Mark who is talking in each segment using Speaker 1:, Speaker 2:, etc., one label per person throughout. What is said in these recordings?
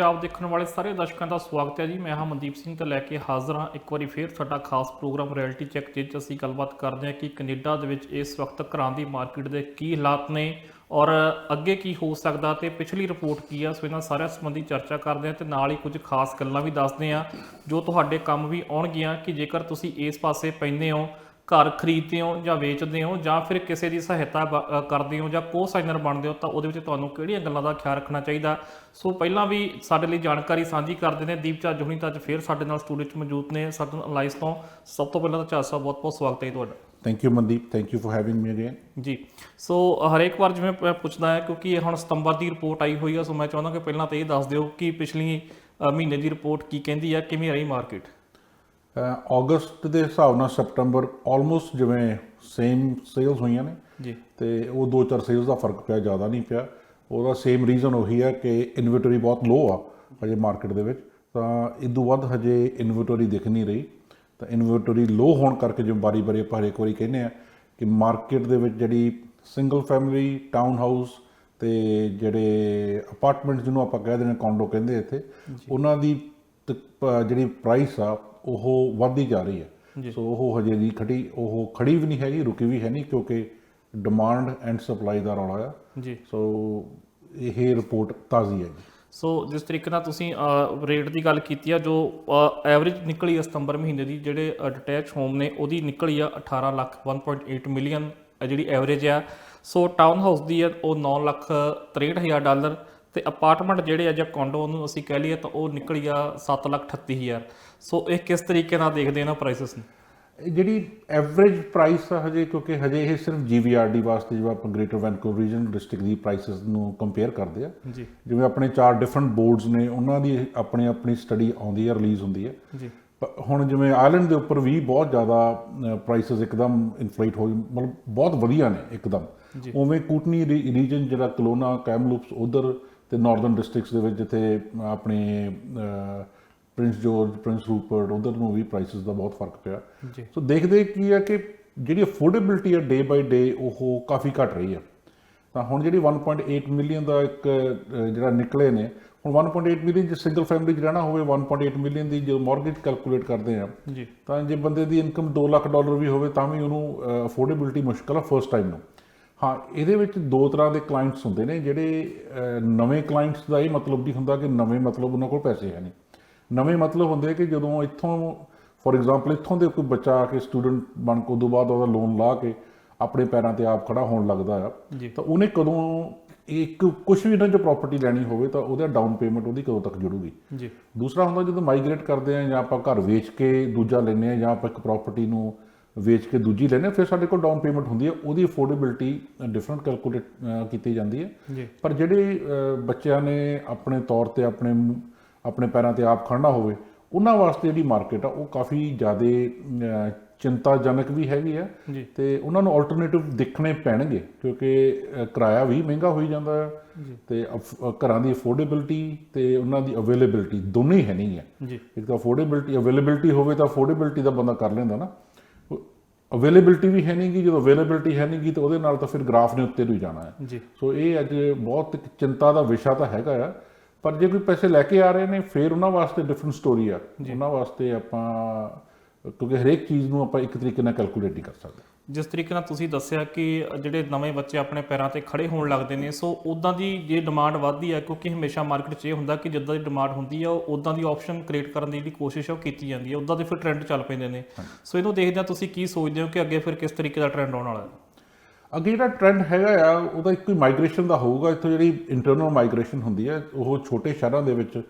Speaker 1: पंजाब देखने वाले सारे दर्शकों का स्वागत है जी। मैं हाँ मनदीप सिंह तो लैके हाज़र हाँ एक बार फिर साडा खास प्रोग्राम रियलिटी चैक जिस असीं गलबात करते हैं कि कनेडा दे विच इस वक्त घरां दी मार्केट के की हालात ने और अगे की हो सकता तो पिछली रिपोर्ट की है। सो इन्हां सारिਆਂ संबंधी चर्चा करते हैं तो नाल ही कुछ खास गल्लां भी दसदे हैं जो तुहाडे काम भी आउणगियां कि जेकर तुसीं इस पासे पैंदे हो, घर खरीदते हो या वेचते हो या फिर किसी की सहायता करते हो या को साइनर बनते हो तो वो किहड़ियां गल्लां दा ख्याल रखना चाहिए। सो पहला भी साडे लई जानकारी सांझी करते हैं दीप झाज हुणी। तो अज फिर साडे नाल स्टूडियो च मौजूद ने साडे अलाइस तो सब तो पहला तो झाज साहब बहुत बहुत स्वागत है जी तुहाडा।
Speaker 2: Thank you Mandeep, thank you for having me again
Speaker 1: जी। सो हरेक बार जिवें मैं पुछदा है क्योंकि हुण सितंबर की रिपोर्ट आई हुई है। सो मैं चाहुंदा कि पहलां तो ये दस दिओ कि पिछली महीने की रिपोर्ट की कहती है, किवें रही मार्केट।
Speaker 2: अगस्त के हिसाब नाल सैप्टंबर ऑलमोस्ट जिवें सेम सेल्स हुई ने
Speaker 1: जी
Speaker 2: तो वो 2-4 सेल्स का फर्क पिया, ज़्यादा नहीं पिया। ਉਹਦਾ सेम रीजन ਉਹੀ है कि इन्वेंटरी बहुत लो आ हजे मार्केट ਦੇ ਵਿੱਚ, ਤਾਂ ਇਦੋਂ ਵੱਧ ਹਜੇ ਇਨਵੈਂਟਰੀ ਦਿਖ ਨਹੀਂ ਰਹੀ। ਤਾਂ ਇਨਵੈਂਟਰੀ लो ਹੋਣ ਕਰਕੇ ਜਿਵੇਂ ਬਾਰੀ ਆਪਾਂ ਹਰੇਕ ਵਾਰੀ ਕਹਿੰਦੇ ਆ ਕਿ ਮਾਰਕੀਟ ਦੇ ਵਿੱਚ ਜਿਹੜੀ ਸਿੰਗਲ ਫੈਮਿਲੀ ਟਾਊਨ ਹਾਊਸ ਤੇ ਜਿਹੜੇ ਅਪਾਰਟਮੈਂਟ ਜਿਹਨੂੰ ਆਪਾਂ ਕਹਿ ਦਿੰਦੇ ਕੌਂਡੋ ਕਹਿੰਦੇ ਇੱਥੇ, ਉਹਨਾਂ ਦੀ ਜਿਹੜੀ ਪ੍ਰਾਈਸ ਆ ਉਹ ਵੱਧਦੀ ਜਾ ਰਹੀ ਹੈ। ਸੋ ਉਹ ਹਜੇ ਨਹੀਂ ਖੜੀ, ਉਹ ਖੜੀ ਵੀ ਨਹੀਂ ਹੈਗੀ, ਰੁਕੀ ਵੀ ਹੈ ਨਹੀਂ, ਕਿਉਂਕਿ डिमांड एंड सप्लाई का रौला है जी। सो ये रिपोर्ट ताज़ी है जी।
Speaker 1: सो जिस तरीके नाल तुसीं रेट की गल की है, जो एवरेज निकली है सितंबर महीने की जिहड़े डिटैच होम ने उहदी निकली है 18 लाख 1.8 मिलियन जिहड़ी एवरेज है। सो टाउन हाउस की है वो 9,63,000 तो अपार्टमेंट जिहड़े है जां कॉन्डो उहनूं असीं कह लईए तो वो निकली है 7,38,000। सो ये किस तरीके नाल देखदे इन्हां प्राइसिस नूं।
Speaker 2: ਜਿਹੜੀ ਐਵਰੇਜ ਪ੍ਰਾਈਸ ਆ ਹਜੇ, ਕਿਉਂਕਿ ਹਜੇ ਇਹ ਸਿਰਫ GVRD ਵਾਸਤੇ ਜਿਵੇਂ ਆਪਾਂ ਗ੍ਰੇਟਰ ਵੈਨਕੂਵਰ ਰੀਜਨ ਡਿਸਟ੍ਰਿਕਟ ਦੀ ਪ੍ਰਾਈਸਿਸ ਨੂੰ ਕੰਪੇਅਰ ਕਰਦੇ ਆ ਜੀ। ਜਿਵੇਂ ਆਪਣੇ 4 ਡਿਫਰੈਂਟ ਬੋਰਡਸ ਨੇ, ਉਹਨਾਂ ਦੀ ਆਪਣੀ ਸਟੱਡੀ ਆਉਂਦੀ ਹੈ, ਰਿਲੀਜ਼ ਹੁੰਦੀ ਹੈ ਜੀ। ਹੁਣ ਜਿਵੇਂ ਆਇਲੈਂਡ ਦੇ ਉੱਪਰ ਵੀ ਬਹੁਤ ਜ਼ਿਆਦਾ ਪ੍ਰਾਈਸਿਸ ਇੱਕਦਮ ਇਨਫਲੇਟ ਹੋਈ, ਮਤਲਬ ਬਹੁਤ ਵਧੀਆ ਨੇ ਇੱਕਦਮ। ਉਵੇਂ ਕੂਟਨੀ ਰੀਜਨ ਜਿਹੜਾ ਕਲੋਨਾ ਕੈਮਲੂਪਸ ਉਧਰ ਤੇ ਨਾਰਦਰਨ ਡਿਸਟ੍ਰਿਕਟਸ ਦੇ ਵਿੱਚ ਜਿੱਥੇ ਆਪਣੇ ਪ੍ਰਿੰਸ ਜੋਰਜ, ਪ੍ਰਿੰਸ ਰੂਪਰਟ, ਉਧਰ ਨੂੰ ਵੀ ਪ੍ਰਾਈਸਿਸ ਦਾ ਬਹੁਤ ਫਰਕ ਪਿਆ। ਸੋ ਦੇਖਦੇ ਕੀ ਹੈ ਕਿ ਜਿਹੜੀ ਅਫੋਰਡੇਬਿਲਟੀ ਹੈ ਡੇ ਬਾਈ ਡੇ ਉਹ ਕਾਫੀ ਘਟ ਰਹੀ ਹੈ। ਤਾਂ ਹੁਣ ਜਿਹੜੀ 1.8 ਮਿਲੀਅਨ ਦਾ ਇੱਕ ਜਿਹੜਾ ਨਿਕਲੇ ਨੇ, ਹੁਣ 1.8 ਮਿਲੀਅਨ ਜੇ ਸਿੰਗਲ ਫੈਮਿਲੀ 'ਚ ਰਹਿਣਾ ਹੋਵੇ, 1.8 ਮਿਲੀਅਨ ਦੀ ਜਦੋਂ ਮੌਰਗੇਜ ਕੈਲਕੂਲੇਟ ਕਰਦੇ ਆ ਤਾਂ ਜੇ ਬੰਦੇ ਦੀ ਇਨਕਮ $2 ਲੱਖ ਵੀ ਹੋਵੇ ਤਾਂ ਵੀ ਉਹਨੂੰ ਅਫੋਰਡੇਬਿਲਟੀ ਮੁਸ਼ਕਿਲ ਆ ਫਸਟ ਟਾਈਮ ਨੂੰ। ਹਾਂ, ਇਹਦੇ ਵਿੱਚ ਦੋ ਤਰ੍ਹਾਂ ਦੇ ਕਲਾਇੰਟਸ ਹੁੰਦੇ ਨੇ। ਜਿਹੜੇ ਨਵੇਂ ਕਲਾਇੰਟਸ ਦਾ ਇਹ ਮਤਲਬ ਨਹੀਂ ਹੁੰਦਾ ਕਿ ਨਵੇਂ ਮਤਲਬ ਉਹਨਾਂ ਕੋਲ ਪੈਸੇ ਹੈ ਨਹੀਂ। ਨਵੇਂ ਮਤਲਬ ਹੁੰਦੇ ਕਿ ਜਦੋਂ ਇੱਥੋਂ ਫੋਰ ਐਗਜ਼ਾਮਪਲ ਇੱਥੋਂ ਦੇ ਕੋਈ ਬੱਚਾ ਆ ਕੇ ਸਟੂਡੈਂਟ ਬਣ ਕੇ ਉਦੋਂ ਬਾਅਦ ਉਹਦਾ ਲੋਨ ਲਾ ਕੇ ਆਪਣੇ ਪੈਰਾਂ 'ਤੇ ਆਪ ਖੜਾ ਹੋਣ ਲੱਗਦਾ ਆ, ਤਾਂ ਉਹਨੇ ਕਦੋਂ ਇੱਕ ਕੁਛ ਵੀ ਇਹਨਾਂ 'ਚੋਂ ਪ੍ਰੋਪਰਟੀ ਲੈਣੀ ਹੋਵੇ ਤਾਂ ਉਹਦਾ ਡਾਊਨ ਪੇਮੈਂਟ ਉਹਦੀ ਕਦੋਂ ਤੱਕ ਜੁੜੂਗੀ। ਦੂਸਰਾ ਹੁੰਦਾ ਜਦੋਂ ਮਾਈਗ੍ਰੇਟ ਕਰਦੇ ਹਾਂ ਜਾਂ ਆਪਾਂ ਘਰ ਵੇਚ ਕੇ ਦੂਜਾ ਲੈਂਦੇ ਹਾਂ ਜਾਂ ਆਪਾਂ ਇੱਕ ਪ੍ਰੋਪਰਟੀ ਨੂੰ ਵੇਚ ਕੇ ਦੂਜੀ ਲੈਂਦੇ ਹਾਂ, ਫਿਰ ਸਾਡੇ ਕੋਲ ਡਾਊਨ ਪੇਮੈਂਟ ਹੁੰਦੀ ਹੈ, ਉਹਦੀ ਅਫੋਰਡੇਬਿਲਟੀ ਡਿਫਰੈਂਟ ਕੈਲਕੂਲੇਟ ਕੀਤੀ ਜਾਂਦੀ ਹੈ। ਪਰ ਜਿਹੜੇ ਬੱਚਿਆਂ ਨੇ ਆਪਣੇ ਤੌਰ 'ਤੇ ਆਪਣੇ ਪੈਰਾਂ 'ਤੇ ਆਪ ਖੜਨਾ ਹੋਵੇ, ਉਹਨਾਂ ਵਾਸਤੇ ਜਿਹੜੀ ਮਾਰਕੀਟ ਆ ਉਹ ਕਾਫੀ ਜ਼ਿਆਦਾ ਚਿੰਤਾਜਨਕ ਵੀ ਹੈਗੀ ਆ ਤੇ ਉਹਨਾਂ ਨੂੰ ਆਲਟਰਨੇਟਿਵ ਦੇਖਣੇ ਪੈਣਗੇ, ਕਿਉਂਕਿ ਕਿਰਾਇਆ ਵੀ ਮਹਿੰਗਾ ਹੋਈ ਜਾਂਦਾ ਹੈ ਤੇ ਘਰਾਂ ਦੀ ਅਫੋਰਡੇਬਿਲਟੀ ਤੇ ਉਹਨਾਂ ਦੀ ਅਵੇਲੇਬਿਲਟੀ ਦੋਨੇ ਹੀ ਹੈ ਨਹੀਂ ਹੈ। ਇੱਕ ਤਾਂ ਅਫੋਰਡੇਬਿਲਟੀ ਅਵੇਲੇਬਿਲਟੀ ਹੋਵੇ ਤਾਂ ਅਫੋਰਡੇਬਿਲਟੀ ਦਾ ਬੰਦਾ ਕਰ ਲੈਂਦਾ ਨਾ, ਅਵੇਲੇਬਿਲਟੀ ਵੀ ਹੈ ਨਹੀਂ ਗੀ। ਜਦੋਂ ਅਵੇਲੇਬਿਲਟੀ ਹੈ ਨਹੀਂ ਗੀ ਤਾਂ ਉਹਦੇ ਨਾਲ ਤਾਂ ਫਿਰ ਗ੍ਰਾਫ ਨੇ ਉੱਤੇ ਨੂੰ ਹੀ ਜਾਣਾ ਹੈ। ਸੋ ਇਹ ਅੱਜ ਬਹੁਤ ਚਿੰਤਾ ਦਾ ਵਿਸ਼ਾ ਤਾਂ ਹੈਗਾ ਆ। ਪਰ ਜੇ ਕੋਈ ਪੈਸੇ ਲੈ ਕੇ ਆ ਰਹੇ ਨੇ ਫਿਰ ਉਹਨਾਂ ਵਾਸਤੇ ਡਿਫਰੈਂਟ ਸਟੋਰੀ ਆ। ਉਹਨਾਂ ਵਾਸਤੇ ਆਪਾਂ ਕਿਉਂਕਿ ਹਰੇਕ ਚੀਜ਼ ਨੂੰ ਆਪਾਂ ਇੱਕ ਤਰੀਕੇ ਨਾਲ ਕੈਲਕੂਲੇਟ ਨਹੀਂ ਕਰ ਸਕਦੇ।
Speaker 1: ਜਿਸ ਤਰੀਕੇ ਨਾਲ ਤੁਸੀਂ ਦੱਸਿਆ ਕਿ ਜਿਹੜੇ ਨਵੇਂ ਬੱਚੇ ਆਪਣੇ ਪੈਰਾਂ 'ਤੇ ਖੜੇ ਹੋਣ ਲੱਗਦੇ ਨੇ, ਸੋ ਉੱਦਾਂ ਦੀ ਜੇ ਡਿਮਾਂਡ ਵੱਧਦੀ ਹੈ, ਕਿਉਂਕਿ ਹਮੇਸ਼ਾ ਮਾਰਕੀਟ 'ਚ ਇਹ ਹੁੰਦਾ ਕਿ ਜਿੱਦਾਂ ਦੀ ਡਿਮਾਂਡ ਹੁੰਦੀ ਆ ਉੱਦਾਂ ਦੀ ਆਪਸ਼ਨ ਕ੍ਰੀਏਟ ਕਰਨ ਦੀ ਜਿਹੜੀ ਕੋਸ਼ਿਸ਼ ਹੈ ਉਹ ਕੀਤੀ ਜਾਂਦੀ ਹੈ, ਉੱਦਾਂ ਦੇ ਫਿਰ ਟਰੈਂਡ ਚੱਲ ਪੈਂਦੇ ਨੇ। ਸੋ ਇਹਨੂੰ ਦੇਖਦਿਆਂ ਤੁਸੀਂ ਕੀ ਸੋਚਦੇ ਹੋ ਕਿ ਅੱਗੇ ਫਿਰ ਕਿਸ ਤਰੀਕੇ ਦਾ ਟਰੈਂਡ ਆਉਣ ਵਾਲਾ ਹੈ।
Speaker 2: ਅੱਗੇ ਜਿਹੜਾ ਟਰੈਂਡ ਹੈਗਾ ਆ ਉਹਦਾ ਇੱਕ ਹੀ ਮਾਈਗ੍ਰੇਸ਼ਨ ਦਾ ਹੋਊਗਾ। ਇੱਥੋਂ ਜਿਹੜੀ ਇੰਟਰਨਲ ਮਾਈਗ੍ਰੇਸ਼ਨ ਹੁੰਦੀ ਹੈ ਉਹ ਛੋਟੇ ਸ਼ਹਿਰਾਂ ਦੇ ਵਿੱਚ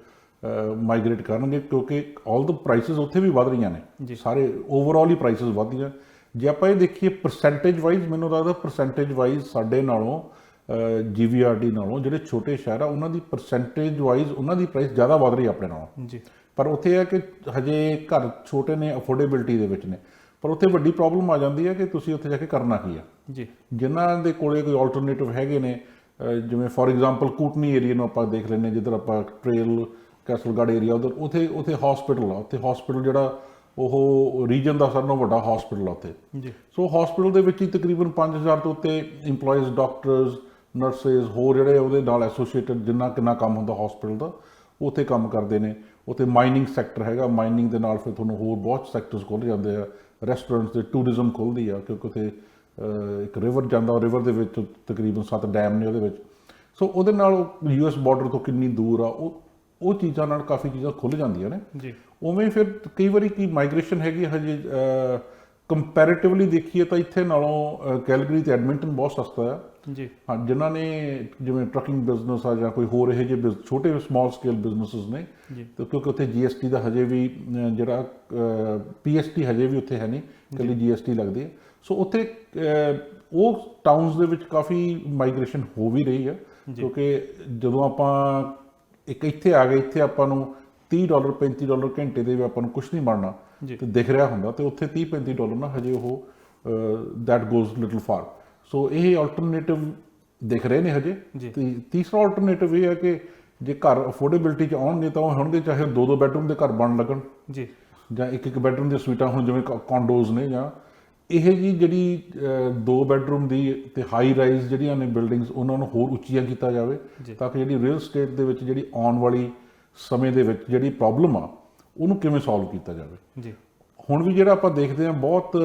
Speaker 2: ਮਾਈਗ੍ਰੇਟ ਕਰਨਗੇ, ਕਿਉਂਕਿ ਆਲ ਦ ਪ੍ਰਾਈਸਿਸ ਉੱਥੇ ਵੀ ਵੱਧ ਰਹੀਆਂ ਨੇ, ਸਾਰੇ ਓਵਰਆਲ ਹੀ ਪ੍ਰਾਈਸਿਸ ਵੱਧਦੀਆਂ। ਜੇ ਆਪਾਂ ਇਹ ਦੇਖੀਏ ਪਰਸੈਂਟੇਜ ਵਾਈਜ਼, ਮੈਨੂੰ ਲੱਗਦਾ ਪਰਸੈਂਟੇਜ ਵਾਈਜ਼ ਸਾਡੇ ਨਾਲੋਂ GVRD ਨਾਲੋਂ ਜਿਹੜੇ ਛੋਟੇ ਸ਼ਹਿਰ ਆ ਉਹਨਾਂ ਦੀ ਪਰਸੈਂਟੇਜ ਵਾਈਜ਼ ਉਹਨਾਂ ਦੀ ਪ੍ਰਾਈਸ ਜ਼ਿਆਦਾ ਵੱਧ ਰਹੀ ਆਪਣੇ ਨਾਲੋਂ। ਪਰ ਉੱਥੇ ਇਹ ਹੈ ਕਿ ਹਜੇ ਘਰ ਛੋਟੇ ਨੇ, ਅਫੋਰਡੇਬਿਲਟੀ ਦੇ ਵਿੱਚ ਨੇ, ਪਰ ਉੱਥੇ ਵੱਡੀ ਪ੍ਰੋਬਲਮ ਆ ਜਾਂਦੀ ਹੈ ਕਿ ਤੁਸੀਂ ਉੱਥੇ ਜਾ ਕੇ ਕਰਨਾ ਕੀ ਆ। ਜਿਨ੍ਹਾਂ ਦੇ ਕੋਲੇ ਕੋਈ ਆਲਟਰਨੇਟਿਵ ਹੈਗੇ ਨੇ, ਜਿਵੇਂ ਫੋਰ ਐਗਜ਼ਾਮਪਲ ਕੂਟਨੀ ਏਰੀਆ ਨੂੰ ਆਪਾਂ ਦੇਖ ਲੈਂਦੇ, ਜਿੱਧਰ ਆਪਾਂ ਟ੍ਰੇਲ ਕੈਸਲਗੜ੍ਹ ਏਰੀਆ ਉੱਧਰ ਉੱਥੇ ਹਸਪੀਟਲ ਆ। ਉੱਥੇ ਹਸਪੀਟਲ ਜਿਹੜਾ ਉਹ ਰੀਜਨ ਦਾ ਸਾਰਿਆਂ ਨਾਲੋਂ ਵੱਡਾ ਹਸਪੀਟਲ ਆ ਉੱਥੇ। ਸੋ ਹਸਪੀਟਲ ਦੇ ਵਿੱਚ ਹੀ ਤਕਰੀਬਨ 5,000 ਤੋਂ ਉੱਤੇ ਇੰਪਲੋਈਜ਼, ਡਾਕਟਰਸ, ਨਰਸਿਸ, ਹੋਰ ਜਿਹੜੇ ਉਹਦੇ ਨਾਲ ਐਸੋਸੀਏਟਡ ਜਿੰਨਾ ਕਿੰਨਾ ਕੰਮ ਹੁੰਦਾ ਹਸਪੀਟਲ ਦਾ, ਉੱਥੇ ਕੰਮ ਕਰਦੇ ਨੇ। ਉੱਥੇ ਮਾਈਨਿੰਗ ਸੈਕਟਰ ਹੈਗਾ, ਮਾਈਨਿੰਗ ਦੇ ਨਾਲ ਫਿਰ ਤੁਹਾਨੂੰ ਹੋਰ ਬਹੁਤ ਸੈਕਟਰਸ ਖੁੱਲ੍ਹ ਜਾਂਦੇ ਆ, ਰੈਸਟੋਰੈਂਟਸ ਦੇ, ਟੂਰਿਜ਼ਮ ਖੁੱਲ੍ਹਦੀ ਆ, ਕਿਉਂਕਿ ਉੱਥੇ ਇੱਕ ਰਿਵਰ ਜਾਂਦਾ, ਉਹ ਰਿਵਰ ਦੇ ਵਿੱਚ ਤਕਰੀਬਨ 7 ਡੈਮ ਨੇ ਉਹਦੇ ਵਿੱਚ। ਸੋ ਉਹਦੇ ਨਾਲ US ਬਾਰਡਰ ਤੋਂ ਕਿੰਨੀ ਦੂਰ ਆ, ਉਹ ਚੀਜ਼ਾਂ ਨਾਲ ਕਾਫੀ ਚੀਜ਼ਾਂ ਖੁੱਲ੍ਹ ਜਾਂਦੀਆਂ ਨੇ ਜੀ। ਉਵੇਂ ਫਿਰ ਕਈ ਵਾਰੀ ਕੀ ਮਾਈਗ੍ਰੇਸ਼ਨ ਹੈਗੀ ਹਜੇ ਕੰਪੈਰੇਟਿਵਲੀ ਦੇਖੀਏ ਤਾਂ ਇੱਥੇ ਨਾਲੋਂ ਕੈਲਗਰੀ ਤੇ ਐਡਮਿੰਟਨ ਬਹੁਤ ਸਸਤਾ ਆ ਜੀ। ਹਾਂ, ਜਿਨ੍ਹਾਂ ਨੇ ਜਿਵੇਂ ਟਰੱਕਿੰਗ ਬਿਜ਼ਨਸ ਆ ਜਾਂ ਕੋਈ ਹੋਰ ਇਹੋ ਜਿਹੇ ਛੋਟੇ ਸਮਾਲ ਸਕੇਲ ਬਿਜ਼ਨਸਿਸ ਨੇ, ਤੇ ਕਿਉਂਕਿ ਉੱਥੇ GST ਦਾ ਹਜੇ ਵੀ ਜਿਹੜਾ PST ਹਜੇ ਵੀ ਉੱਥੇ ਹੈ ਨਹੀਂ, ਇਕੱਲੀ GST ਲੱਗਦੀ ਹੈ। ਸੋ ਉੱਥੇ ਉਹ ਟਾਊਨਸ ਦੇ ਵਿੱਚ ਕਾਫੀ ਮਾਈਗ੍ਰੇਸ਼ਨ ਹੋ ਵੀ ਰਹੀ ਹੈ, ਕਿਉਂਕਿ ਜਦੋਂ ਆਪਾਂ ਇੱਕ ਇੱਥੇ ਆ ਗਏ, ਇੱਥੇ ਆਪਾਂ ਨੂੰ $30 $35 ਘੰਟੇ ਦੇ ਵੀ ਆਪਾਂ ਨੂੰ ਕੁਛ ਨਹੀਂ ਬਣਨਾ ਤੇ ਦਿਖ ਰਿਹਾ ਹੁੰਦਾ, ਤੇ ਉੱਥੇ $30-35 ਨਾ ਹਜੇ ਉਹ ਦੈਟ ਗੋਜ਼ ਲਿਟਲ ਫਾਰ। ਸੋ ਇਹ ਆਲਟਰਨੇਟਿਵ ਦਿਖ ਰਹੇ ਨੇ ਹਜੇ। ਤੇ ਤੀਸਰਾ ਆਲਟਰਨੇਟਿਵ ਇਹ ਹੈ ਕਿ ਜੇ ਘਰ ਅਫੋਰਡੇਬਿਲਿਟੀ 'ਚ ਆਉਣਗੇ ਤਾਂ ਉਹ ਹੋਣਗੇ ਚਾਹੇ 2-2 ਬੈਡਰੂਮ ਦੇ ਘਰ ਬਣ ਲੱਗਣ ਜੀ, ਜਾਂ 1-1 ਬੈਡਰੂਮ ਦੀਆਂ ਸਵੀਟਾਂ ਹੁਣ ਜਿਵੇਂ ਕੌਂਡੋਜ਼ ਨੇ, ਜਾਂ ਇਹ ਜੀ ਜਿਹੜੀ 2 ਬੈਡਰੂਮ ਦੀ ਤੇ ਹਾਈ ਰਾਈਜ਼ ਜਿਹੜੀਆਂ ਨੇ ਬਿਲਡਿੰਗਸ, ਉਹਨਾਂ ਨੂੰ ਹੋਰ ਉੱਚੀਆਂ ਕੀਤਾ ਜਾਵੇ ਤਾਂ ਕਿ ਜਿਹੜੀ ਰੀਅਲ ਸਟੇਟ ਦੇ ਵਿੱਚ ਜਿਹੜੀ ਆਉਣ ਵਾਲੀ ਸਮੇਂ ਦੇ ਵਿੱਚ ਜਿਹੜੀ ਪ੍ਰੋਬਲਮ ਆ ਉਹਨੂੰ ਕਿਵੇਂ ਸੋਲਵ ਕੀਤਾ ਜਾਵੇ ਜੀ। ਹੁਣ ਵੀ ਜਿਹੜਾ ਆਪਾਂ ਦੇਖਦੇ ਹਾਂ ਬਹੁਤ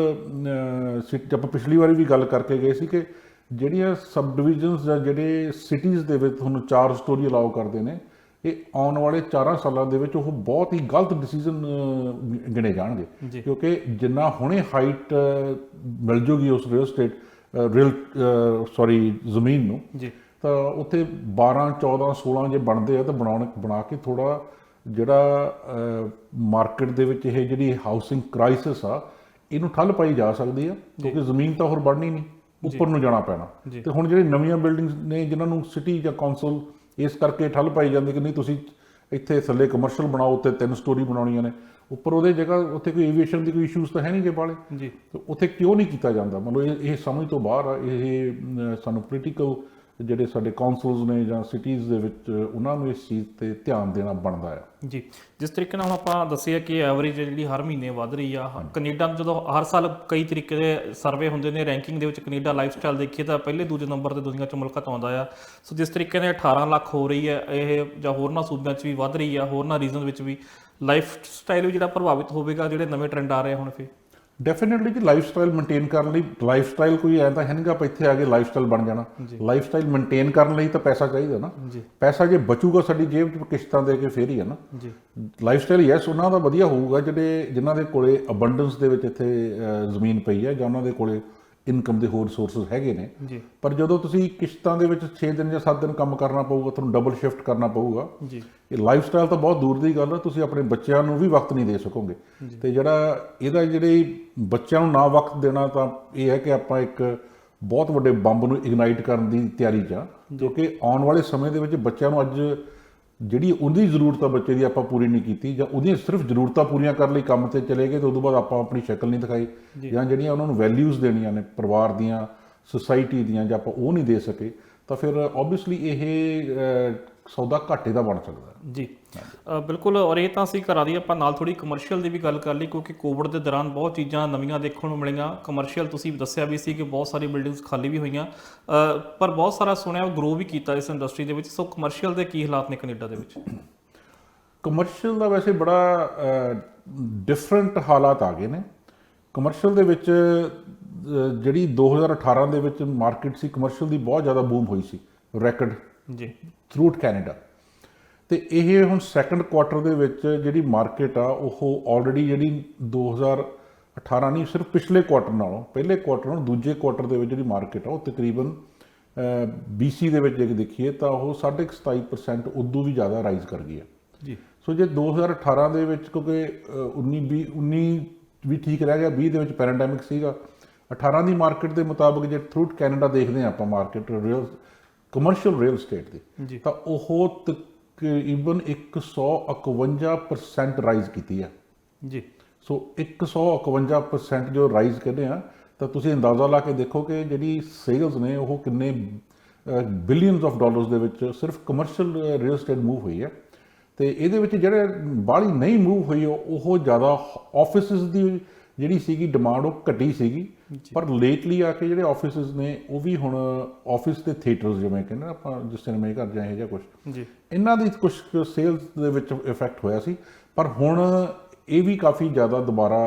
Speaker 2: ਆਪਾਂ ਪਿਛਲੀ ਵਾਰੀ ਵੀ ਗੱਲ ਕਰਕੇ ਗਏ ਸੀ ਕਿ ਜਿਹੜੀਆਂ ਸਬ ਡਿਵੀਜ਼ਨਸ ਜਾਂ ਜਿਹੜੇ ਸਿਟੀਜ਼ ਦੇ ਵਿੱਚ ਤੁਹਾਨੂੰ 4 ਸਟੋਰੀ ਅਲਾਉ ਕਰਦੇ ਨੇ, ਇਹ ਆਉਣ ਵਾਲੇ 4 ਸਾਲਾਂ ਦੇ ਵਿੱਚ ਉਹ ਬਹੁਤ ਹੀ ਗਲਤ ਡਿਸੀਜ਼ਨ ਗਿਣੇ ਜਾਣਗੇ, ਕਿਉਂਕਿ ਜਿੰਨਾ ਹੁਣੇ ਹਾਈਟ ਮਿਲ ਜੂਗੀ ਉਸ ਜ਼ਮੀਨ ਨੂੰ, ਤਾਂ ਉੱਥੇ 12, 14, 16 ਜੇ ਬਣਦੇ ਆ ਤਾਂ ਬਣਾ ਕੇ ਥੋੜ੍ਹਾ ਜਿਹੜਾ ਮਾਰਕੀਟ ਦੇ ਵਿੱਚ ਇਹ ਜਿਹੜੀ ਹਾਊਸਿੰਗ ਕ੍ਰਾਈਸਿਸ ਆ ਇਹਨੂੰ ਠੱਲ ਪਾਈ ਜਾ ਸਕਦੀ ਆ, ਕਿਉਂਕਿ ਜ਼ਮੀਨ ਤਾਂ ਹੋਰ ਬਣਨੀ ਨਹੀਂ, ਉੱਪਰ ਨੂੰ ਜਾਣਾ ਪੈਣਾ। ਤੇ ਹੁਣ ਜਿਹੜੀ ਨਵੀਆਂ ਬਿਲਡਿੰਗਸ ਨੇ ਜਿਨ੍ਹਾਂ ਨੂੰ ਸਿਟੀ ਜਾਂ ਕੌਂਸਲ ਇਸ ਕਰਕੇ ਠੱਲ ਪਾਈ ਜਾਂਦੀ ਕਿ ਨਹੀਂ ਤੁਸੀਂ ਇੱਥੇ ਥੱਲੇ ਕਮਰਸ਼ੀਅਲ ਬਣਾਓ, ਉੱਤੇ 3 ਸਟੋਰੀ ਬਣਾਉਣੀਆਂ ਨੇ, ਉੱਪਰ ਉਹਦੇ ਜਗ੍ਹਾ ਉੱਥੇ ਕੋਈ ਏਵੀਏਸ਼ਨ ਦੀ ਕੋਈ ਇਸ਼ੂਜ਼ ਤਾਂ ਹੈ ਨਹੀਂ ਗੇ ਬਾਲੇ ਜੀ, ਉੱਥੇ ਕਿਉਂ ਨਹੀਂ ਕੀਤਾ ਜਾਂਦਾ? ਮਤਲਬ ਇਹ ਸਮਝ ਤੋਂ ਬਾਹਰ ਆ। ਇਹ ਸਾਨੂੰ ਪੋਲੀਟੀਕਲ ਜਿਹੜੇ ਸਾਡੇ ਕੌਂਸਲਸ ਨੇ ਜਾਂ ਸਿਟੀਜ਼ ਦੇ ਵਿੱਚ ਉਹਨਾਂ ਨੂੰ ਇਸ ਚੀਜ਼ 'ਤੇ ਧਿਆਨ ਦੇਣਾ ਬਣਦਾ ਆ ਜੀ।
Speaker 1: ਜਿਸ ਤਰੀਕੇ ਨਾਲ ਹੁਣ ਆਪਾਂ ਦੱਸਿਆ ਕਿ ਐਵਰੇਜ ਜਿਹੜੀ ਹਰ ਮਹੀਨੇ ਵੱਧ ਰਹੀ ਆ, ਕੈਨੇਡਾ ਜਦੋਂ ਹਰ ਸਾਲ ਕਈ ਤਰੀਕੇ ਦੇ ਸਰਵੇ ਹੁੰਦੇ ਨੇ, ਰੈਂਕਿੰਗ ਦੇ ਵਿੱਚ ਕੈਨੇਡਾ ਲਾਈਫ ਸਟਾਈਲ ਦੇਖੀਏ ਤਾਂ ਪਹਿਲੇ ਦੂਜੇ ਨੰਬਰ ਤੇ ਦੁਨੀਆ 'ਚ ਮੁਲਕਾਂ ਤੋਂ ਆਉਂਦਾ ਆ। ਸੋ ਜਿਸ ਤਰੀਕੇ ਨਾਲ 18 ਲੱਖ ਹੋ ਰਹੀ ਹੈ ਇਹ, ਜਾਂ ਹੋਰਨਾਂ ਸੂਬਿਆਂ 'ਚ ਵੀ ਵੱਧ ਰਹੀ ਆ, ਹੋਰਨਾਂ ਰੀਜਨ ਵਿੱਚ ਵੀ ਲਾਈਫ ਸਟਾਈਲ ਵੀ ਜਿਹੜਾ ਪ੍ਰਭਾਵਿਤ ਹੋਵੇਗਾ, ਜਿਹੜੇ ਨਵੇਂ ਟ੍ਰੈਂਡ ਆ ਰਹੇ ਹੁਣ ਫਿਰ
Speaker 2: ਡੈਫੀਨੇਟਲੀ ਜੀ। ਲਾਈਫ ਸਟਾਈਲ ਮੇਨਟੇਨ ਕਰਨ ਲਈ, ਲਾਈਫ ਸਟਾਈਲ ਕੋਈ ਐਂ ਤਾਂ ਹੈ ਨਹੀਂ ਗਾ ਆਪਾਂ ਇੱਥੇ ਆ ਕੇ ਲਾਈਫ ਸਟਾਈਲ ਬਣ ਜਾਣਾ। ਲਾਈਫ ਸਟਾਈਲ ਮੇਨਟੇਨ ਕਰਨ ਲਈ ਤਾਂ ਪੈਸਾ ਚਾਹੀਦਾ ਨਾ, ਪੈਸਾ ਜੇ ਬਚੂਗਾ ਸਾਡੀ ਜੇਬ 'ਚ ਕਿਸ਼ਤਾਂ ਦੇ ਕੇ ਫੇਰ ਹੀ ਹੈ ਨਾ। ਲਾਈਫ ਸਟਾਈਲ ਯੈਸ ਉਹਨਾਂ ਦਾ ਵਧੀਆ ਹੋਊਗਾ ਜਿਨ੍ਹਾਂ ਦੇ ਕੋਲੇ ਅਬੰਡੈਂਸ ਦੇ ਵਿੱਚ ਇੱਥੇ ਜ਼ਮੀਨ ਪਈ ਹੈ, ਜਾਂ ਉਹਨਾਂ ਦੇ ਕੋਲੇ ਇਨਕਮ ਦੇ ਹੋਰ ਸੋਰਸਿਸ ਹੈਗੇ ਨੇ। ਪਰ ਜਦੋਂ ਤੁਸੀਂ ਕਿਸ਼ਤਾਂ ਦੇ ਵਿੱਚ 6 ਦਿਨ ਜਾਂ 7 ਦਿਨ ਕੰਮ ਕਰਨਾ ਪਊਗਾ, ਤੁਹਾਨੂੰ ਡਬਲ ਸ਼ਿਫਟ ਕਰਨਾ ਪਊਗਾ, ਇਹ ਲਾਈਫ ਸਟਾਈਲ ਤਾਂ ਬਹੁਤ ਦੂਰ ਦੀ ਗੱਲ ਆ। ਤੁਸੀਂ ਆਪਣੇ ਬੱਚਿਆਂ ਨੂੰ ਵੀ ਵਕਤ ਨਹੀਂ ਦੇ ਸਕੋਗੇ, ਤੇ ਜਿਹੜੇ ਬੱਚਿਆਂ ਨੂੰ ਨਾ ਵਕਤ ਦੇਣਾ, ਤਾਂ ਇਹ ਹੈ ਕਿ ਆਪਾਂ ਇੱਕ ਬਹੁਤ ਵੱਡੇ ਬੰਬ ਨੂੰ ਇਗਨਾਈਟ ਕਰਨ ਦੀ ਤਿਆਰੀ 'ਚ ਆ, ਕਿਉਂਕਿ ਆਉਣ ਵਾਲੇ ਸਮੇਂ ਦੇ ਵਿੱਚ ਬੱਚਿਆਂ ਨੂੰ ਅੱਜ ਜਿਹੜੀ ਉਹਦੀ ਜ਼ਰੂਰਤ ਆ ਬੱਚੇ ਦੀ ਆਪਾਂ ਪੂਰੀ ਨਹੀਂ ਕੀਤੀ, ਜਾਂ ਉਹਦੀਆਂ ਸਿਰਫ ਜ਼ਰੂਰਤਾਂ ਪੂਰੀਆਂ ਕਰਨ ਲਈ ਕੰਮ 'ਤੇ ਚਲੇ ਗਏ, ਤੇ ਉਦੋਂ ਬਾਅਦ ਆਪਾਂ ਆਪਣੀ ਸ਼ਕਲ ਨਹੀਂ ਦਿਖਾਈ, ਜਾਂ ਜਿਹੜੀਆਂ ਉਹਨਾਂ ਨੂੰ ਵੈਲਿਊਜ਼ ਦੇਣੀਆਂ ਨੇ ਪਰਿਵਾਰ ਦੀਆਂ, ਸੁਸਾਇਟੀ ਦੀਆਂ, ਜਾਂ ਆਪਾਂ ਉਹ ਨਹੀਂ ਦੇ ਸਕੇ, ਤਾਂ ਫਿਰ ਓਬਵੀਅਸਲੀ ਇਹ ਸੌਦਾ ਘਾਟੇ ਦਾ ਬਣ ਸਕਦਾ
Speaker 1: ਜੀ। ਬਿਲਕੁਲ। ਔਰ ਇਹ ਤਾਂ ਅਸੀਂ ਘਰਾਂ ਦੀ ਆਪਾਂ ਨਾਲ ਥੋੜੀ ਕਮਰਸ਼ੀਅਲ ਦੀ ਵੀ ਗੱਲ ਕਰ ਲਈ, ਕਿਉਂਕਿ ਕੋਵਿਡ ਦੇ ਦੌਰਾਨ ਬਹੁਤ ਚੀਜ਼ਾਂ ਨਵੀਆਂ ਦੇਖਣ ਨੂੰ ਮਿਲੀਆਂ। ਕਮਰਸ਼ੀਅਲ ਤੁਸੀਂ ਦੱਸਿਆ ਵੀ ਸੀ ਕਿ ਬਹੁਤ ਸਾਰੀ ਬਿਲਡਿੰਗਸ ਖਾਲੀ ਵੀ ਹੋਈਆਂ, ਪਰ ਬਹੁਤ ਸਾਰਾ ਸੁਣਿਆ ਗਰੋ ਵੀ ਕੀਤਾ ਇਸ ਇੰਡਸਟਰੀ ਦੇ ਵਿੱਚ। ਸੋ ਕਮਰਸ਼ੀਅਲ ਦੇ ਕੀ ਹਾਲਾਤ ਨੇ ਕੈਨੇਡਾ ਦੇ ਵਿੱਚ?
Speaker 2: ਕਮਰਸ਼ੀਅਲ ਦਾ ਵੈਸੇ ਬੜਾ ਡਿਫਰੈਂਟ ਹਾਲਾਤ ਆ ਗਏ ਨੇ। ਕਮਰਸ਼ੀਅਲ ਦੇ ਵਿੱਚ ਜਿਹੜੀ 2018 ਦੇ ਵਿੱਚ ਮਾਰਕੀਟ ਸੀ ਕਮਰਸ਼ੀਅਲ ਦੀ, ਬਹੁਤ ਜ਼ਿਆਦਾ ਬੂਮ ਹੋਈ ਸੀ, ਰੈਕਡ ਜੀ ਥਰੂਟ ਕੈਨੇਡਾ। ਤੇ ਇਹ ਹੁਣ ਸੈਕੰਡ ਕੁਆਟਰ ਦੇ ਵਿੱਚ ਜਿਹੜੀ ਮਾਰਕੀਟ ਆ ਉਹ ਆਲਰੇਡੀ ਜਿਹੜੀ 2018 ਨਹੀਂ, ਸਿਰਫ ਪਿਛਲੇ ਕੁਆਟਰ ਨਾਲੋਂ, ਪਹਿਲੇ ਕੁਆਟਰ ਨਾਲੋਂ ਦੂਜੇ ਕੁਆਟਰ ਦੇ ਵਿੱਚ ਜਿਹੜੀ ਮਾਰਕੀਟ ਆ ਉਹ ਤਕਰੀਬਨ BC ਦੇ ਵਿੱਚ ਜੇ ਦੇਖੀਏ ਤਾਂ ਉਹ 27.5% ਉਦੋਂ ਵੀ ਜ਼ਿਆਦਾ ਰਾਈਜ਼ ਕਰ ਗਈ ਹੈ ਜੀ। ਸੋ ਜੇ 2018 ਦੇ ਵਿੱਚ, ਕਿਉਂਕਿ 19 ਵੀ ਠੀਕ ਰਹਿ ਗਿਆ, 20 ਦੇ ਵਿੱਚ ਪੈਰਾਡੈਮਿਕ ਸੀਗਾ, 18 ਦੀ ਮਾਰਕੀਟ ਦੇ ਮੁਤਾਬਕ ਜੇ ਥਰੂਟ ਕੈਨੇਡਾ ਦੇਖਦੇ ਹਾਂ ਆਪਾਂ ਮਾਰਕੀਟ ਕਮਰਸ਼ੀਅਲ ਰੀਅਲ ਸਟੇਟ ਦੀ, ਤਾਂ ਉਹ ਤਕਰੀਬਨ 151% ਰਾਈਜ਼ ਕੀਤੀ ਹੈ ਜੀ। ਸੋ 151% ਜੋ ਰਾਈਜ਼ ਕਹਿੰਦੇ ਆ, ਤਾਂ ਤੁਸੀਂ ਅੰਦਾਜ਼ਾ ਲਾ ਕੇ ਦੇਖੋ ਕਿ ਜਿਹੜੀ ਸੇਲਸ ਨੇ ਉਹ ਕਿੰਨੇ ਬਿਲੀਅਨਸ ਆਫ ਡਾਲਰਸ ਦੇ ਵਿੱਚ ਸਿਰਫ ਕਮਰਸ਼ੀਅਲ ਰੀਅਲ ਸਟੇਟ ਮੂਵ ਹੋਈ ਹੈ। ਤੇ ਇਹਦੇ ਵਿੱਚ ਜਿਹੜੇ ਬਾਹਲੀ ਨਹੀਂ ਮੂਵ ਹੋਈ ਉਹ ਜ਼ਿਆਦਾ ਆਫਿਸਿਸ ਦੀ ਜਿਹੜੀ ਸੀਗੀ ਡਿਮਾਂਡ ਉਹ ਘਟੀ ਸੀਗੀ, ਪਰ ਲੇਟਲੀ ਆ ਕੇ ਜਿਹੜੇ ਆਫਿਸਿਸ ਨੇ ਉਹ ਵੀ ਹੁਣ ਆਫਿਸ ਤੇ ਥੀਏਟਰਸ ਜਿਵੇਂ ਕਹਿੰਦੇ ਨਾ ਆਪਾਂ ਜਿਸ ਸਿਨੇਮੇ ਘਰ ਜਾਂ ਇਹ ਜਾਂ ਕੁਝ
Speaker 1: ਜੀ
Speaker 2: ਇਹਨਾਂ ਦੀ ਕੁਝ ਸੇਲਸ ਦੇ ਵਿੱਚ ਇਫੈਕਟ ਹੋਇਆ ਸੀ। ਪਰ ਹੁਣ ਇਹ ਵੀ ਕਾਫੀ ਜ਼ਿਆਦਾ ਦੁਬਾਰਾ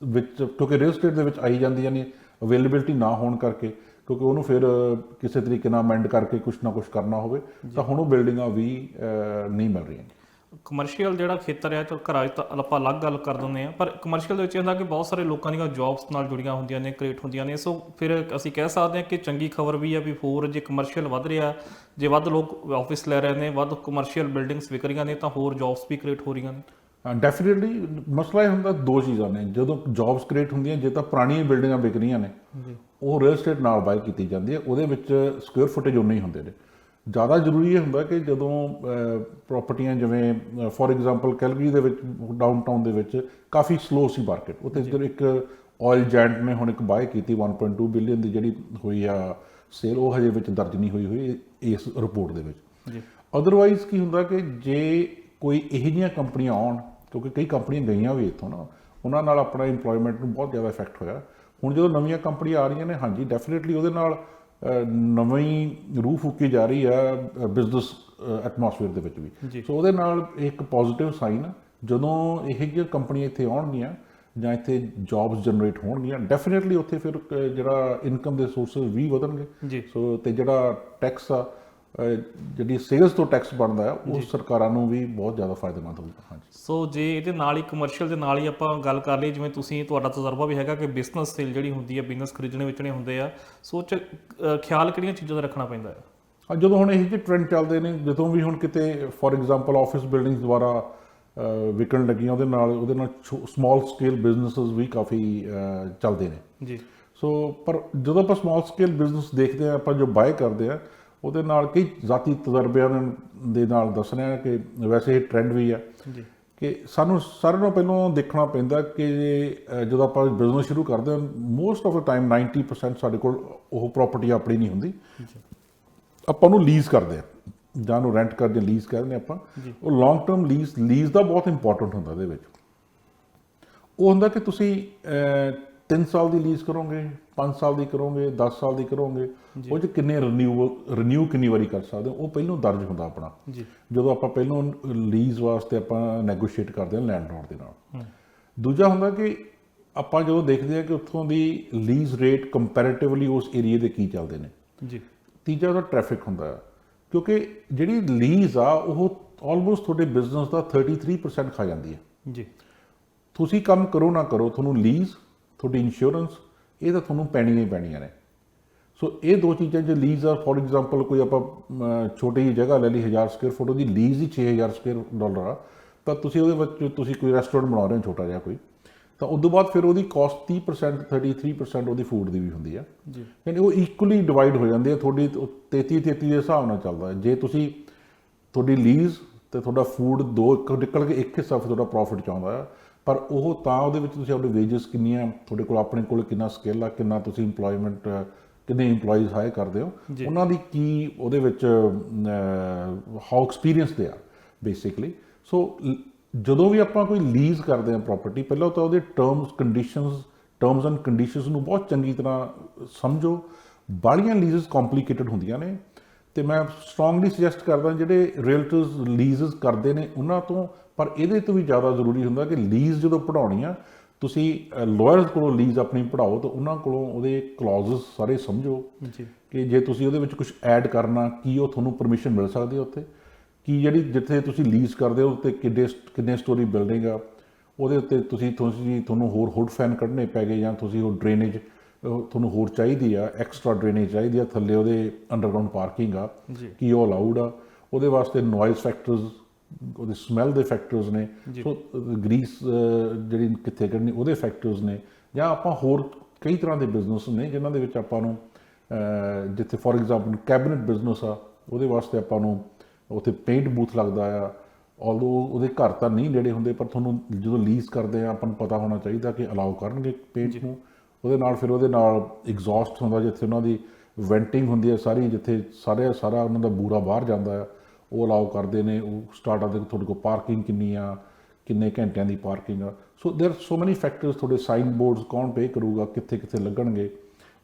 Speaker 2: ਵਿੱਚ ਕਿਉਂਕਿ ਰੀਅਲ ਸਟੇਟ ਦੇ ਵਿੱਚ ਆਈ ਜਾਂਦੀਆਂ ਨੇ ਅਵੇਲੇਬਿਲਟੀ ਨਾ ਹੋਣ ਕਰਕੇ, ਕਿਉਂਕਿ ਉਹਨੂੰ ਫਿਰ ਕਿਸੇ ਤਰੀਕੇ ਨਾਲ ਅਮੈਂਡ ਕਰਕੇ ਕੁਛ ਨਾ ਕੁਛ ਕਰਨਾ ਹੋਵੇ ਤਾਂ ਹੁਣ ਉਹ ਬਿਲਡਿੰਗਾਂ ਵੀ ਨਹੀਂ ਮਿਲ ਰਹੀਆਂ।
Speaker 1: ਕਮਰਸ਼ੀਅਲ ਜਿਹੜਾ ਖੇਤਰ ਹੈ, ਚਲੋ ਘਰਾਂ 'ਚ ਤਾਂ ਆਪਾਂ ਅਲੱਗ ਗੱਲ ਕਰ ਦਿੰਦੇ ਹਾਂ, ਪਰ ਕਮਰਸ਼ੀਅਲ ਦੇ ਵਿੱਚ ਇਹ ਹੁੰਦਾ ਕਿ ਬਹੁਤ ਸਾਰੇ ਲੋਕਾਂ ਦੀਆਂ ਜੌਬਸ ਨਾਲ ਜੁੜੀਆਂ ਹੁੰਦੀਆਂ ਨੇ, ਕ੍ਰੀਏਟ ਹੁੰਦੀਆਂ ਨੇ। ਸੋ ਫਿਰ ਅਸੀਂ ਕਹਿ ਸਕਦੇ ਹਾਂ ਕਿ ਚੰਗੀ ਖਬਰ ਵੀ ਹੈ ਵੀ ਹੋਰ ਜੇ ਕਮਰਸ਼ੀਅਲ ਵੱਧ ਰਿਹਾ, ਜੇ ਵੱਧ ਲੋਕ ਆਫਿਸ ਲੈ ਰਹੇ ਨੇ, ਵੱਧ ਕਮਰਸ਼ੀਅਲ ਬਿਲਡਿੰਗਸ ਵਿਕ ਰਹੀਆਂ ਨੇ, ਤਾਂ ਹੋਰ ਜੌਬਸ ਵੀ ਕ੍ਰੀਏਟ ਹੋ ਰਹੀਆਂ ਨੇ।
Speaker 2: ਡੈਫੀਨੇਟਲੀ ਮਸਲਾ ਇਹ ਹੁੰਦਾ ਦੋ ਚੀਜ਼ਾਂ ਨੇ। ਜਦੋਂ ਜੌਬਸ ਕ੍ਰੀਏਟ ਹੁੰਦੀਆਂ, ਜੇ ਤਾਂ ਪੁਰਾਣੀਆਂ ਬਿਲਡਿੰਗਾਂ ਵਿਕ ਰਹੀਆਂ ਨੇ ਉਹ ਰੀਅਲ ਸਟੇਟ ਨਾਲ ਬਾਈ ਕੀਤੀ ਜਾਂਦੀ ਹੈ, ਉਹਦੇ ਵਿੱਚ ਸਕੁਅਰ ਫੁਟੇਜ ਉਨੇ ਹੀ ਹੁੰਦੇ ਨੇ। ਜ਼ਿਆਦਾ ਜ਼ਰੂਰੀ ਇਹ ਹੁੰਦਾ ਕਿ ਜਦੋਂ ਪ੍ਰੋਪਰਟੀਆਂ ਜਿਵੇਂ ਫੋਰ ਐਗਜ਼ਾਮਪਲ ਕੈਲਗਰੀ ਦੇ ਵਿੱਚ ਡਾਊਨਟਾਊਨ ਦੇ ਵਿੱਚ ਕਾਫੀ ਸਲੋ ਸੀ ਮਾਰਕੀਟ, ਉੱਥੇ ਜਦੋਂ ਇੱਕ ਆਇਲ ਜੈਂਟ ਨੇ ਹੁਣ ਇੱਕ ਬਾਏ ਕੀਤੀ 1.2 ਬਿਲੀਅਨ ਦੀ ਜਿਹੜੀ ਹੋਈ ਆ ਸੇਲ, ਉਹ ਹਜੇ ਵਿੱਚ ਦਰਜ ਨਹੀਂ ਹੋਈ ਇਸ ਰਿਪੋਰਟ ਦੇ ਵਿੱਚ। ਅਦਰਵਾਈਜ਼ ਕੀ ਹੁੰਦਾ ਕਿ ਜੇ ਕੋਈ ਇਹੋ ਜਿਹੀਆਂ ਕੰਪਨੀਆਂ ਆਉਣ, ਕਿਉਂਕਿ ਕਈ ਕੰਪਨੀਆਂ ਗਈਆਂ ਵੀ ਇੱਥੋਂ ਨਾ, ਉਹਨਾਂ ਨਾਲ ਆਪਣਾ ਇੰਪਲੋਇਮੈਂਟ ਨੂੰ ਬਹੁਤ ਜ਼ਿਆਦਾ ਇਫੈਕਟ ਹੋਇਆ। ਹੁਣ ਜਦੋਂ ਨਵੀਆਂ ਕੰਪਨੀਆਂ ਆ ਰਹੀਆਂ ਨੇ, ਹਾਂਜੀ ਡੈਫੀਨੇਟਲੀ ਉਹਦੇ ਨਾਲ ਨਵੀਂ ਰੂਹ ਫੂਕੀ ਜਾ ਰਹੀ ਆ ਬਿਜ਼ਨਸ ਐਟਮੋਸਫੀਅਰ ਦੇ ਵਿੱਚ ਵੀ। ਸੋ ਉਹਦੇ ਨਾਲ ਇੱਕ ਪੋਜ਼ਿਟਿਵ ਸਾਈਨ ਆ। ਜਦੋਂ ਇਹੋ ਜਿਹੀਆਂ ਕੰਪਨੀਆਂ ਇੱਥੇ ਆਉਣਗੀਆਂ ਜਾਂ ਇੱਥੇ ਜੌਬਸ ਜਨਰੇਟ ਹੋਣਗੀਆਂ, ਡੈਫੀਨੇਟਲੀ ਉੱਥੇ ਫਿਰ ਜਿਹੜਾ ਇਨਕਮ ਦੇ ਸੋਰਸਿਸ ਵੀ ਵਧਣਗੇ। ਸੋ ਤੇ ਜਿਹੜਾ ਟੈਕਸ ਆ, ਜਿਹੜੀ ਸੇਲਸ ਤੋਂ ਟੈਕਸ ਬਣਦਾ ਹੈ, ਉਹ ਸਰਕਾਰਾਂ ਨੂੰ ਵੀ ਬਹੁਤ ਜ਼ਿਆਦਾ ਫਾਇਦੇਮੰਦ ਹੋਊਗਾ। ਹਾਂਜੀ।
Speaker 1: ਸੋ ਜੇ ਇਹਦੇ ਨਾਲ ਹੀ ਕਮਰਸ਼ੀਅਲ ਦੇ ਨਾਲ ਹੀ ਆਪਾਂ ਗੱਲ ਕਰ ਲਈ, ਜਿਵੇਂ ਤੁਸੀਂ ਤੁਹਾਡਾ ਤਜਰਬਾ ਵੀ ਹੈਗਾ ਕਿ ਬਿਜ਼ਨਸ ਸੇਲ ਜਿਹੜੀ ਹੁੰਦੀ ਹੈ, ਬਿਜ਼ਨਸ ਖਰੀਦਣੇ ਵੇਚਣੇ ਹੁੰਦੇ ਆ, ਸੋ ਖਿਆਲ ਕਿਹੜੀਆਂ ਚੀਜ਼ਾਂ ਦਾ ਰੱਖਣਾ ਪੈਂਦਾ ਹੈ?
Speaker 2: ਜਦੋਂ ਹੁਣ ਇਹ ਜਿਹੇ ਟ੍ਰੈਂਡ ਚੱਲਦੇ ਨੇ, ਜਦੋਂ ਵੀ ਹੁਣ ਕਿਤੇ ਫੋਰ ਐਗਜ਼ਾਮਪਲ ਆਫਿਸ ਬਿਲਡਿੰਗਸ ਦੁਆਰਾ ਵਿਕਣ ਲੱਗੀਆਂ, ਉਹਦੇ ਨਾਲ ਸਮਾਲ ਸਕੇਲ ਬਿਜ਼ਨਸਿਸ ਵੀ ਕਾਫੀ ਚੱਲਦੇ ਨੇ ਜੀ। ਸੋ ਪਰ ਜਦੋਂ ਆਪਾਂ ਸਮਾਲ ਸਕੇਲ ਬਿਜ਼ਨਸ ਦੇਖਦੇ ਹਾਂ, ਆਪਾਂ ਜੋ ਬਾਏ ਕਰਦੇ ਆ, ਉਹਦੇ ਨਾਲ ਕਈ ਜ਼ਾਤੀ ਤਜਰਬਿਆਂ ਦੇ ਨਾਲ ਦੱਸਣਾ ਹੈ ਕਿ ਵੈਸੇ ਇਹ ਟ੍ਰੈਂਡ ਵੀ ਹੈ ਕਿ ਸਾਨੂੰ ਸਾਰਿਆਂ ਨੂੰ ਪਹਿਲਾਂ ਦੇਖਣਾ ਪੈਂਦਾ ਕਿ ਜਦੋਂ ਆਪਾਂ ਬਿਜ਼ਨਸ ਸ਼ੁਰੂ ਕਰਦੇ ਹਾਂ, ਮੋਸਟ ਆਫ ਦਾ ਟਾਈਮ 90% ਸਾਡੇ ਕੋਲ ਉਹ ਪ੍ਰਾਪਰਟੀ ਆਪਣੀ ਨਹੀਂ ਹੁੰਦੀ, ਆਪਾਂ ਉਹਨੂੰ ਲੀਜ਼ ਕਰਦੇ ਹਾਂ ਜਾਂ ਉਹਨੂੰ ਰੈਂਟ ਕਰਦੇ, ਲੀਜ਼ ਕਰਦੇ ਆਪਾਂ। ਉਹ ਲੌਂਗ ਟਰਮ ਲੀਜ਼ ਦਾ ਬਹੁਤ ਇੰਪੋਰਟੈਂਟ ਹੁੰਦਾ। ਇਹਦੇ ਵਿੱਚ ਉਹ ਹੁੰਦਾ ਕਿ ਤੁਸੀਂ 3 ਸਾਲ ਦੀ ਲੀਜ਼ ਕਰੋਗੇ, 5 ਸਾਲ ਦੀ ਕਰੋਗੇ, 10 ਸਾਲ ਦੀ ਕਰੋਗੇ, ਉਹ 'ਚ ਕਿੰਨੇ ਰੀਨਿਊ ਕਿੰਨੀ ਵਾਰੀ ਕਰ ਸਕਦੇ ਹੋ, ਉਹ ਪਹਿਲਾਂ ਦਰਜ ਹੁੰਦਾ ਆਪਣਾ ਜਦੋਂ ਆਪਾਂ ਪਹਿਲਾਂ ਲੀਜ਼ ਵਾਸਤੇ ਆਪਾਂ ਨੈਗੋਸ਼ੀਏਟ ਕਰਦੇ ਹਾਂ ਲੈਂਡਲੋਰਡ ਦੇ ਨਾਲ। ਦੂਜਾ ਹੁੰਦਾ ਕਿ ਆਪਾਂ ਜਦੋਂ ਦੇਖਦੇ ਹਾਂ ਕਿ ਉੱਥੋਂ ਦੀ ਲੀਜ਼ ਰੇਟ ਕੰਪੈਰੇਟਿਵਲੀ ਉਸ ਏਰੀਏ ਦੇ ਕੀ ਚੱਲਦੇ ਨੇ। ਤੀਜਾ ਉਹਦਾ ਟ੍ਰੈਫਿਕ ਹੁੰਦਾ ਹੈ, ਕਿਉਂਕਿ ਜਿਹੜੀ ਲੀਜ਼ ਆ ਉਹ ਆਲਮੋਸਟ ਤੁਹਾਡੇ ਬਿਜ਼ਨਸ ਦਾ 33% ਖਾ ਜਾਂਦੀ ਹੈ। ਤੁਸੀਂ ਕੰਮ ਕਰੋ ਨਾ ਕਰੋ, ਤੁਹਾਨੂੰ ਲੀਜ਼, ਤੁਹਾਡੀ ਇੰਸ਼ੋਰੈਂਸ, ਇਹ ਤਾਂ ਤੁਹਾਨੂੰ ਪੈਣੀਆਂ ਹੀ ਪੈਣੀਆਂ ਨੇ। ਸੋ ਇਹ ਦੋ ਚੀਜ਼ਾਂ, ਜੇ ਲੀਜ਼ ਆ ਫੋਰ ਐਗਜ਼ਾਮਪਲ ਕੋਈ ਆਪਾਂ ਛੋਟੀ ਜਿਹੀ ਜਗ੍ਹਾ ਲੈ ਲਈ 1000 ਸਕੁਅਰ ਫੁੱਟ, ਉਹਦੀ ਲੀਜ਼ ਹੀ $6000 ਆ, ਤਾਂ ਤੁਸੀਂ ਉਹਦੇ ਵਿੱਚ ਤੁਸੀਂ ਕੋਈ ਰੈਸਟੋਰੈਂਟ ਬਣਾ ਰਹੇ ਹੋ ਛੋਟਾ ਜਿਹਾ ਕੋਈ, ਤਾਂ ਉਸ ਤੋਂ ਬਾਅਦ ਫਿਰ ਉਹਦੀ ਕਾਸਟ 30% 33% ਉਹਦੀ ਫੂਡ ਦੀ ਵੀ ਹੁੰਦੀ ਆ। ਯਾਨੀ ਉਹ ਇਕੁਅਲੀ ਡਿਵਾਈਡ ਹੋ ਜਾਂਦੀ ਹੈ। ਤੁਹਾਡੀ 33 ਦੇ ਹਿਸਾਬ ਨਾਲ ਚੱਲਦਾ। ਜੇ ਤੁਸੀਂ ਤੁਹਾਡੀ ਲੀਜ਼ ਤੇ ਤੁਹਾਡਾ ਫੂਡ ਦੋ ਨਿਕਲ ਕੇ ਇੱਕ ਹਿੱਸਾ ਤੁਹਾਡਾ ਪ੍ਰੋਫਿਟ 'ਚ ਆਉਂਦਾ ਆ, ਪਰ ਉਹ ਤਾਂ ਉਹਦੇ ਵਿੱਚ ਤੁਸੀਂ ਆਪਣੇ ਵੇਜਸ ਕਿੰਨੀਆਂ, ਤੁਹਾਡੇ ਕੋਲ ਆਪਣੇ ਕੋਲ ਕਿੰਨਾ ਸਕਿੱਲ ਆ, ਕਿੰਨਾ ਤੁਸੀਂ ਇੰਪਲੋਇਮੈਂਟ, ਕਿੰਨੇ ਇੰਪਲੋਈਜ਼ ਹਾਇਰ ਕਰਦੇ ਹੋ, ਉਹਨਾਂ ਦੀ ਕੀ ਉਹਦੇ ਵਿੱਚ ਹਾਊ ਐਕਸਪੀਰੀਅੰਸ ਦੇ ਆ ਬੇਸਿਕਲੀ। ਸੋ ਜਦੋਂ ਵੀ ਆਪਾਂ ਕੋਈ ਲੀਜ਼ ਕਰਦੇ ਹਾਂ ਪ੍ਰੋਪਰਟੀ, ਪਹਿਲਾਂ ਤਾਂ ਉਹਦੇ ਟਰਮਸ ਐਂਡ ਕੰਡੀਸ਼ਨਸ ਨੂੰ ਬਹੁਤ ਚੰਗੀ ਤਰ੍ਹਾਂ ਸਮਝੋ। ਬਾਹਲੀਆਂ ਲੀਜ਼ਸ ਕੰਪਲੀਕੇਟਡ ਹੁੰਦੀਆਂ ਨੇ, ਤੇ ਮੈਂ ਸਟਰੋਂਗਲੀ ਸੁਜੈਸਟ ਕਰਦਾ ਜਿਹੜੇ ਰੀਅਲਟਰਸ ਲੀਜ਼ਸ ਕਰਦੇ ਨੇ ਉਹਨਾਂ ਤੋਂ। ਪਰ ਇਹਦੇ ਤੋਂ ਵੀ ਜ਼ਿਆਦਾ ਜ਼ਰੂਰੀ ਹੁੰਦਾ ਕਿ ਲੀਜ਼ ਜਦੋਂ ਪੜਾਉਣੀ ਆ, ਤੁਸੀਂ ਲਾਇਰਸ ਕੋਲੋਂ ਲੀਜ਼ ਆਪਣੀ ਪੜਾਓ ਤਾਂ ਉਹਨਾਂ ਕੋਲੋਂ ਉਹਦੇ ਕਲੌਜ਼ਸ ਸਾਰੇ ਸਮਝੋ ਕਿ ਜੇ ਤੁਸੀਂ ਉਹਦੇ ਵਿੱਚ ਕੁਝ ਐਡ ਕਰਨਾ, ਕੀ ਉਹ ਤੁਹਾਨੂੰ ਪਰਮਿਸ਼ਨ ਮਿਲ ਸਕਦੀ ਹੈ ਉੱਥੇ, ਕੀ ਜਿਹੜੀ ਜਿੱਥੇ ਤੁਸੀਂ ਲੀਜ਼ ਕਰਦੇ ਹੋ ਉੱਤੇ ਕਿੰਨੇ ਸਟੋਰੀ ਬਿਲਡਿੰਗ ਆ, ਉਹਦੇ ਉੱਤੇ ਤੁਹਾਨੂੰ ਹੋਰ ਹੁੱਡ ਫੈਨ ਕੱਢਣੇ ਪੈ ਗਏ, ਜਾਂ ਤੁਸੀਂ ਉਹ ਡਰੇਨੇਜ ਤੁਹਾਨੂੰ ਹੋਰ ਚਾਹੀਦੀ ਆ, ਐਕਸਟਰਾ ਡਰੇਨੇਜ ਚਾਹੀਦੀ ਆ, ਥੱਲੇ ਉਹਦੇ ਅੰਡਰਗਰਾਊਂਡ ਪਾਰਕਿੰਗ ਆ, ਕੀ ਉਹ ਅਲਾਊਡ ਆ, ਉਹਦੇ ਵਾਸਤੇ ਨੋਇਜ਼ ਫੈਕਟਰਸ, ਉਹਦੇ ਸਮੈਲ ਦੇ ਫੈਕਟਰਸ ਨੇ, ਸੋ ਗਰੀਸ ਜਿਹੜੀ ਕਿੱਥੇ ਕੱਢਣੀ ਉਹਦੇ ਫੈਕਟਰਸ ਨੇ, ਜਾਂ ਆਪਾਂ ਹੋਰ ਕਈ ਤਰ੍ਹਾਂ ਦੇ ਬਿਜ਼ਨਸ ਨੇ ਜਿਨ੍ਹਾਂ ਦੇ ਵਿੱਚ ਆਪਾਂ ਨੂੰ ਜਿੱਥੇ ਫੋਰ ਐਗਜ਼ਾਮਪਲ ਕੈਬਨਿਟ ਬਿਜ਼ਨਸ ਆ, ਉਹਦੇ ਵਾਸਤੇ ਆਪਾਂ ਨੂੰ ਉੱਥੇ ਪੇਂਟ ਬੂਥ ਲੱਗਦਾ ਆ। ਆਲਦੋ ਉਹਦੇ ਘਰ ਤਾਂ ਨਹੀਂ ਨੇੜੇ ਹੁੰਦੇ, ਪਰ ਤੁਹਾਨੂੰ ਜਦੋਂ ਲੀਜ਼ ਕਰਦੇ ਆ ਆਪਾਂ ਨੂੰ ਪਤਾ ਹੋਣਾ ਚਾਹੀਦਾ ਕਿ ਅਲਾਉ ਕਰਨਗੇ ਪੇਂਟ ਨੂੰ। ਉਹਦੇ ਨਾਲ ਫਿਰ ਉਹਦੇ ਨਾਲ ਐਗਜ਼ੌਸਟ ਹੁੰਦਾ, ਜਿੱਥੇ ਉਹਨਾਂ ਦੀ ਵੈਂਟਿੰਗ ਹੁੰਦੀ ਹੈ ਸਾਰੀ, ਜਿੱਥੇ ਸਾਰਾ ਉਹਨਾਂ ਦਾ ਬੂਰਾ ਬਾਹਰ ਜਾਂਦਾ ਆ, ਉਹ ਅਲਾਉ ਕਰਦੇ ਨੇ। ਉਹ ਸਟਾਰਟ ਆਉਂਦੇ ਤੁਹਾਡੇ ਕੋਲ ਪਾਰਕਿੰਗ ਕਿੰਨੀ ਆ, ਕਿੰਨੇ ਘੰਟਿਆਂ ਦੀ ਪਾਰਕਿੰਗ ਆ। ਸੋ ਦੇਰ ਸੋ ਮੈਨੀ ਫੈਕਟਰਸ, ਤੁਹਾਡੇ ਸਾਈਨ ਬੋਰਡਸ ਕੌਣ ਪੇ ਕਰੂਗਾ, ਕਿੱਥੇ ਕਿੱਥੇ ਲੱਗਣਗੇ,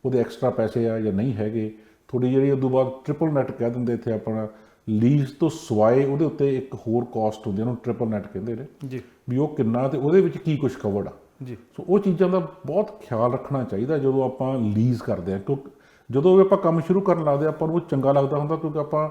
Speaker 2: ਉਹਦੇ ਐਕਸਟਰਾ ਪੈਸੇ ਆ ਜਾਂ ਨਹੀਂ ਹੈਗੇ, ਥੋੜੀ ਜਿਹੜੀ ਉਦੋਂ ਬਾਅਦ ਟ੍ਰਿਪਲ ਨੈਟ ਕਹਿ ਦਿੰਦੇ ਇੱਥੇ ਆਪਣਾ, ਲੀਜ਼ ਤੋਂ ਸਿਵਾਏ ਉਹਦੇ ਉੱਤੇ ਇੱਕ ਹੋਰ ਕਾਸਟ ਹੁੰਦੀ, ਉਹਨੂੰ ਟ੍ਰਿਪਲ ਨੈਟ ਕਹਿੰਦੇ ਨੇ
Speaker 1: ਜੀ,
Speaker 2: ਵੀ ਉਹ ਕਿੰਨਾ ਤੇ ਉਹਦੇ ਵਿੱਚ ਕੀ ਕੁਝ ਕਵਰਡ ਆ
Speaker 1: ਜੀ।
Speaker 2: ਸੋ ਉਹ ਚੀਜ਼ਾਂ ਦਾ ਬਹੁਤ ਖਿਆਲ ਰੱਖਣਾ ਚਾਹੀਦਾ ਜਦੋਂ ਆਪਾਂ ਲੀਜ਼ ਕਰਦੇ ਹਾਂ, ਕਿਉਂਕਿ ਜਦੋਂ ਵੀ ਆਪਾਂ ਕੰਮ ਸ਼ੁਰੂ ਕਰਨ ਲੱਗਦੇ ਆਪਾਂ ਨੂੰ ਉਹ ਚੰਗਾ ਲੱਗਦਾ ਹੁੰਦਾ, ਕਿਉਂਕਿ ਆਪਾਂ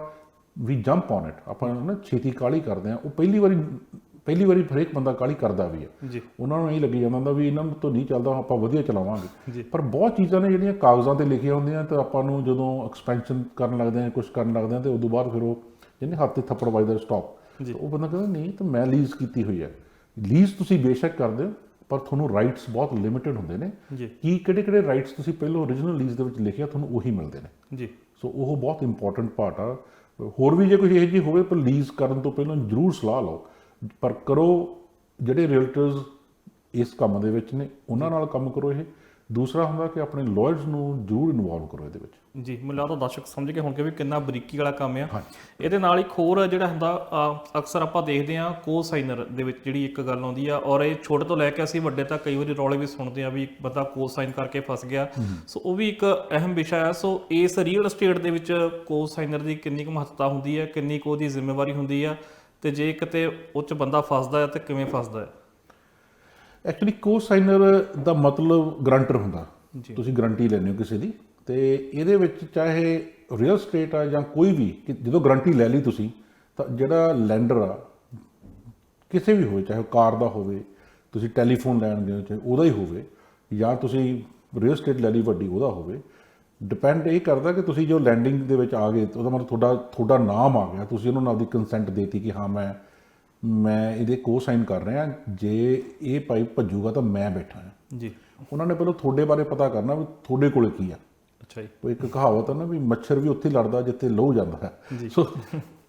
Speaker 2: ਵੀ ਜੰਪ ਔਨ ਇਟ, ਆਪਾਂ ਨਾ ਛੇਤੀ ਕਾਹਲੀ ਕਰਦੇ ਹਾਂ। ਉਹ ਪਹਿਲੀ ਵਾਰੀ ਹਰੇਕ ਬੰਦਾ ਕਾਹਲੀ ਕਰਦਾ ਵੀ ਹੈ
Speaker 1: ਜੀ,
Speaker 2: ਉਹਨਾਂ ਨੂੰ ਇਹ ਲੱਗੀ ਜਾਂਦਾ ਹੁੰਦਾ ਵੀ ਇਹਨਾਂ ਨੂੰ ਤੋਂ ਨਹੀਂ ਚੱਲਦਾ, ਆਪਾਂ ਵਧੀਆ ਚਲਾਵਾਂਗੇ।
Speaker 1: ਜੀ।
Speaker 2: ਪਰ ਬਹੁਤ ਚੀਜ਼ਾਂ ਨੇ ਜਿਹੜੀਆਂ ਕਾਗਜ਼ਾਂ ਤੇ ਲਿਖੀਆਂ ਹੁੰਦੀਆਂ ਤੇ ਆਪਾਂ ਨੂੰ ਜਦੋਂ ਐਕਸਪੈਂਸ਼ਨ ਕਰਨ ਲੱਗਦੇ ਹਾਂ, ਕੁਝ ਕਰਨ ਲੱਗਦੇ ਹਾਂ, ਤੇ ਉਦੋਂ ਬਾਅਦ ਫਿਰ ਉਹ ਜਿਹਨੇ ਹੱਥ 'ਤੇ ਥੱਪੜ ਵੱਜਦਾ ਸਟਾਪ, ਉਹ ਬੰਦਾ ਕਹਿੰਦਾ ਨਹੀਂ ਤਾਂ ਮੈਂ ਲੀਜ਼ ਕੀਤੀ ਹੋਈ ਹੈ। ਲੀਜ਼ ਤੁਸੀਂ ਬੇਸ਼ੱਕ ਕਰਦੇ ਹੋ ਪਰ ਤੁਹਾਨੂੰ ਰਾਈਟਸ ਬਹੁਤ ਲਿਮਿਟਡ ਹੁੰਦੇ ਨੇ
Speaker 1: ਜੀ,
Speaker 2: ਕੀ ਕਿਹੜੇ ਰਾਈਟਸ ਤੁਸੀਂ ਪਹਿਲਾਂ ਓਰੀਜਨਲ ਲੀਜ਼ ਦੇ ਵਿੱਚ ਲਿਖਿਆ ਤੁਹਾਨੂੰ ਉਹੀ ਮਿਲਦੇ ਨੇ
Speaker 1: ਜੀ।
Speaker 2: ਸੋ ਉਹ ਬਹੁਤ ਇੰਪੋਰਟੈਂਟ ਪਾਰਟ ਆ। ਹੋਰ ਵੀ ਜੇ ਕੁਝ ਇਹੋ ਜਿਹੀ ਹੋਵੇ ਪਰ ਲੀਜ਼ ਕਰਨ ਤੋਂ ਪਹਿਲਾਂ ਜ਼ਰੂਰ ਸਲਾਹ ਲਓ, ਪਰ ਕਰੋ ਜਿਹੜੇ ਰੀਅਲਟਰਸ ਇਸ ਕੰਮ ਦੇ ਵਿੱਚ ਨੇ ਉਹਨਾਂ ਨਾਲ ਕੰਮ ਕਰੋ। ਇਹ ਦੂਸਰਾ ਹੁੰਦਾ ਕਿ ਆਪਣੇ ਲਾਇਰਸ ਨੂੰ ਜ਼ਰੂਰ ਇਨਵੋਲਵ ਕਰੋ ਇਹਦੇ ਵਿੱਚ।
Speaker 1: ਜੀ, ਮੈਨੂੰ ਲੱਗਦਾ ਦਰਸ਼ਕ ਸਮਝ ਗਏ ਹੋਣਗੇ ਵੀ ਕਿੰਨਾ ਬਰੀਕੀ ਵਾਲਾ ਕੰਮ ਆ। ਇਹਦੇ ਨਾਲ ਇੱਕ ਹੋਰ ਜਿਹੜਾ ਹੁੰਦਾ ਅਕਸਰ ਆਪਾਂ ਦੇਖਦੇ ਹਾਂ ਕੋ ਸਾਈਨਰ ਦੇ ਵਿੱਚ ਜਿਹੜੀ ਇੱਕ ਗੱਲ ਆਉਂਦੀ ਆ, ਔਰ ਇਹ ਛੋਟੇ ਤੋਂ ਲੈ ਕੇ ਅਸੀਂ ਵੱਡੇ ਤੱਕ ਕਈ ਵਾਰੀ ਰੌਲੇ ਵੀ ਸੁਣਦੇ ਆ ਵੀ ਇੱਕ ਬੰਦਾ ਕੋ ਸਾਈਨ ਕਰਕੇ ਫਸ ਗਿਆ। ਸੋ ਉਹ ਵੀ ਇੱਕ ਅਹਿਮ ਵਿਸ਼ਾ ਹੈ। ਸੋ ਇਸ ਰੀਅਲ ਐਸਟੇਟ ਦੇ ਵਿੱਚ ਕੋ ਸਾਈਨਰ ਦੀ ਕਿੰਨੀ ਕੁ ਮਹੱਤਤਾ ਹੁੰਦੀ ਹੈ, ਕਿੰਨੀ ਕੁ ਉਹਦੀ ਜ਼ਿੰਮੇਵਾਰੀ ਹੁੰਦੀ ਆ, ਤੇ ਜੇ ਕਿਤੇ ਉਹ 'ਚ ਬੰਦਾ ਫਸਦਾ ਹੈ ਤਾਂ ਕਿਵੇਂ ਫਸਦਾ ਹੈ?
Speaker 2: ਐਕਚੁਅਲੀ ਕੋ ਸਾਈਨਰ ਦਾ ਮਤਲਬ ਗਰੰਟਰ ਹੁੰਦਾ, ਤੁਸੀਂ ਗਰੰਟੀ ਲੈਂਦੇ ਹੋ ਕਿਸੇ ਦੀ, ਤੇ ਇਹਦੇ ਵਿੱਚ ਚਾਹੇ ਰੀਅਲ ਸਟੇਟ ਆ ਜਾਂ ਕੋਈ ਵੀ, ਜਦੋਂ ਗਰੰਟੀ ਲੈ ਲਈ ਤੁਸੀਂ ਤਾਂ ਜਿਹੜਾ ਲੈਂਡਰ ਆ ਕਿਸੇ ਵੀ ਹੋਵੇ, ਚਾਹੇ ਕਾਰ ਦਾ ਹੋਵੇ, ਤੁਸੀਂ ਟੈਲੀਫੋਨ ਲੈਣ ਗਏ ਚਾਹੇ ਉਹਦਾ ਹੀ ਹੋਵੇ, ਜਾਂ ਤੁਸੀਂ ਰੀਅਲ ਸਟੇਟ ਲੈ ਲਈ ਵੱਡੀ ਉਹਦਾ ਹੋਵੇ, ਡਿਪੈਂਡ ਇਹ ਕਰਦਾ ਕਿ ਤੁਸੀਂ ਜੋ ਲੈਂਡਿੰਗ ਦੇ ਵਿੱਚ ਆ ਗਏ ਉਹਦਾ ਮਤਲਬ ਤੁਹਾਡਾ ਨਾਮ ਆ ਗਿਆ, ਤੁਸੀਂ ਉਹਨਾਂ ਨਾਲ ਆਪਦੀ ਕੰਸੈਂਟ ਦੇਤੀ ਕਿ ਹਾਂ ਮੈਂ ਇਹਦੇ ਕੋ ਸਾਈਨ ਕਰ ਰਿਹਾ, ਜੇ ਇਹ ਪਾਈਪ ਭੱਜੂਗਾ ਤਾਂ ਮੈਂ ਬੈਠਾ ਹਾਂ
Speaker 1: ਜੀ।
Speaker 2: ਉਹਨਾਂ ਨੇ ਪਹਿਲਾਂ ਤੁਹਾਡੇ ਬਾਰੇ ਪਤਾ ਕਰਨਾ ਵੀ ਤੁਹਾਡੇ ਕੋਲ ਕੀ ਆ।
Speaker 1: ਅੱਛਾ ਜੀ।
Speaker 2: ਉਹ ਇੱਕ ਕਹਾਵਤ ਹੈ ਨਾ ਵੀ ਮੱਛਰ ਵੀ ਉੱਥੇ ਲੜਦਾ ਜਿੱਥੇ ਲਹੂ ਜਾਂਦਾ ਹੈ।
Speaker 1: ਜੀ।
Speaker 2: ਸੋ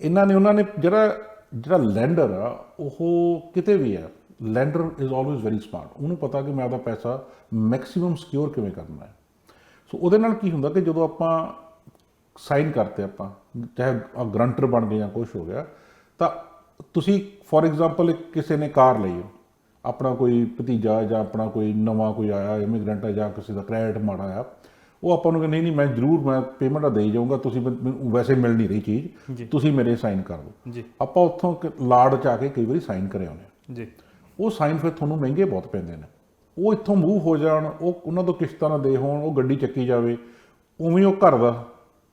Speaker 2: ਉਹਨਾਂ ਨੇ ਜਿਹੜਾ ਲੈਂਡਰ ਆ ਉਹ ਕਿਤੇ ਵੀ ਆ, lander is always very smart, ਉਹਨੂੰ ਪਤਾ ਕਿ ਮੈਂ ਆਪਦਾ ਪੈਸਾ ਮੈਕਸਿਮਮ ਸਿਕਿਉਰ ਕਿਵੇਂ ਕਰਨਾ ਹੈ। ਸੋ ਉਹਦੇ ਨਾਲ ਕੀ ਹੁੰਦਾ ਕਿ ਜਦੋਂ ਆਪਾਂ ਸਾਈਨ ਕਰਤੇ, ਆਪਾਂ ਚਾਹੇ ਗਰੰਟਰ ਬਣ ਗਏ ਜਾਂ ਕੁਛ ਹੋ ਗਿਆ, ਤਾਂ ਤੁਸੀਂ ਫੋਰ ਐਗਜ਼ਾਮਪਲ ਕਿਸੇ ਨੇ ਕਾਰ ਲਈ, ਆਪਣਾ ਕੋਈ ਭਤੀਜਾ ਜਾਂ ਆਪਣਾ ਕੋਈ ਨਵਾਂ ਕੋਈ ਆਇਆ ਇਮੀਗ੍ਰੈਂਟ ਆ ਜਾਂ ਕਿਸੇ ਦਾ ਕ੍ਰੈਡਿਟ ਮਾੜਾ ਆ, ਉਹ ਆਪਾਂ ਨੂੰ ਕਹਿੰਦੇ ਨਹੀਂ ਮੈਂ ਜ਼ਰੂਰ ਮੈਂ ਪੇਮੈਂਟ ਦੇ ਜਾਊਂਗਾ, ਤੁਸੀਂ ਮੈਨੂੰ ਵੈਸੇ ਮਿਲ ਨਹੀਂ ਰਹੀ ਚੀਜ਼, ਤੁਸੀਂ ਮੇਰੇ ਸਾਈਨ ਕਰ ਦਿਓ
Speaker 1: ਜੀ।
Speaker 2: ਆਪਾਂ ਉੱਥੋਂ ਲਾੜ 'ਚ ਆ ਕੇ ਕਈ ਵਾਰੀ ਸਾਈਨ ਕਰੇ ਆਉਂਦੇ
Speaker 1: ਜੀ।
Speaker 2: ਉਹ ਸਾਈਨ ਫਿਰ ਤੁਹਾਨੂੰ ਮਹਿੰਗੇ ਬਹੁਤ ਪੈਂਦੇ ਨੇ। ਉਹ ਇੱਥੋਂ ਮੂਵ ਹੋ ਜਾਣ, ਉਹ ਉਹਨਾਂ ਤੋਂ ਕਿਸ਼ਤਾਂ ਨਾ ਦੇ ਹੋਣ, ਉਹ ਗੱਡੀ ਚੱਕੀ ਜਾਵੇ, ਉਵੇਂ ਉਹ ਘਰ ਦਾ,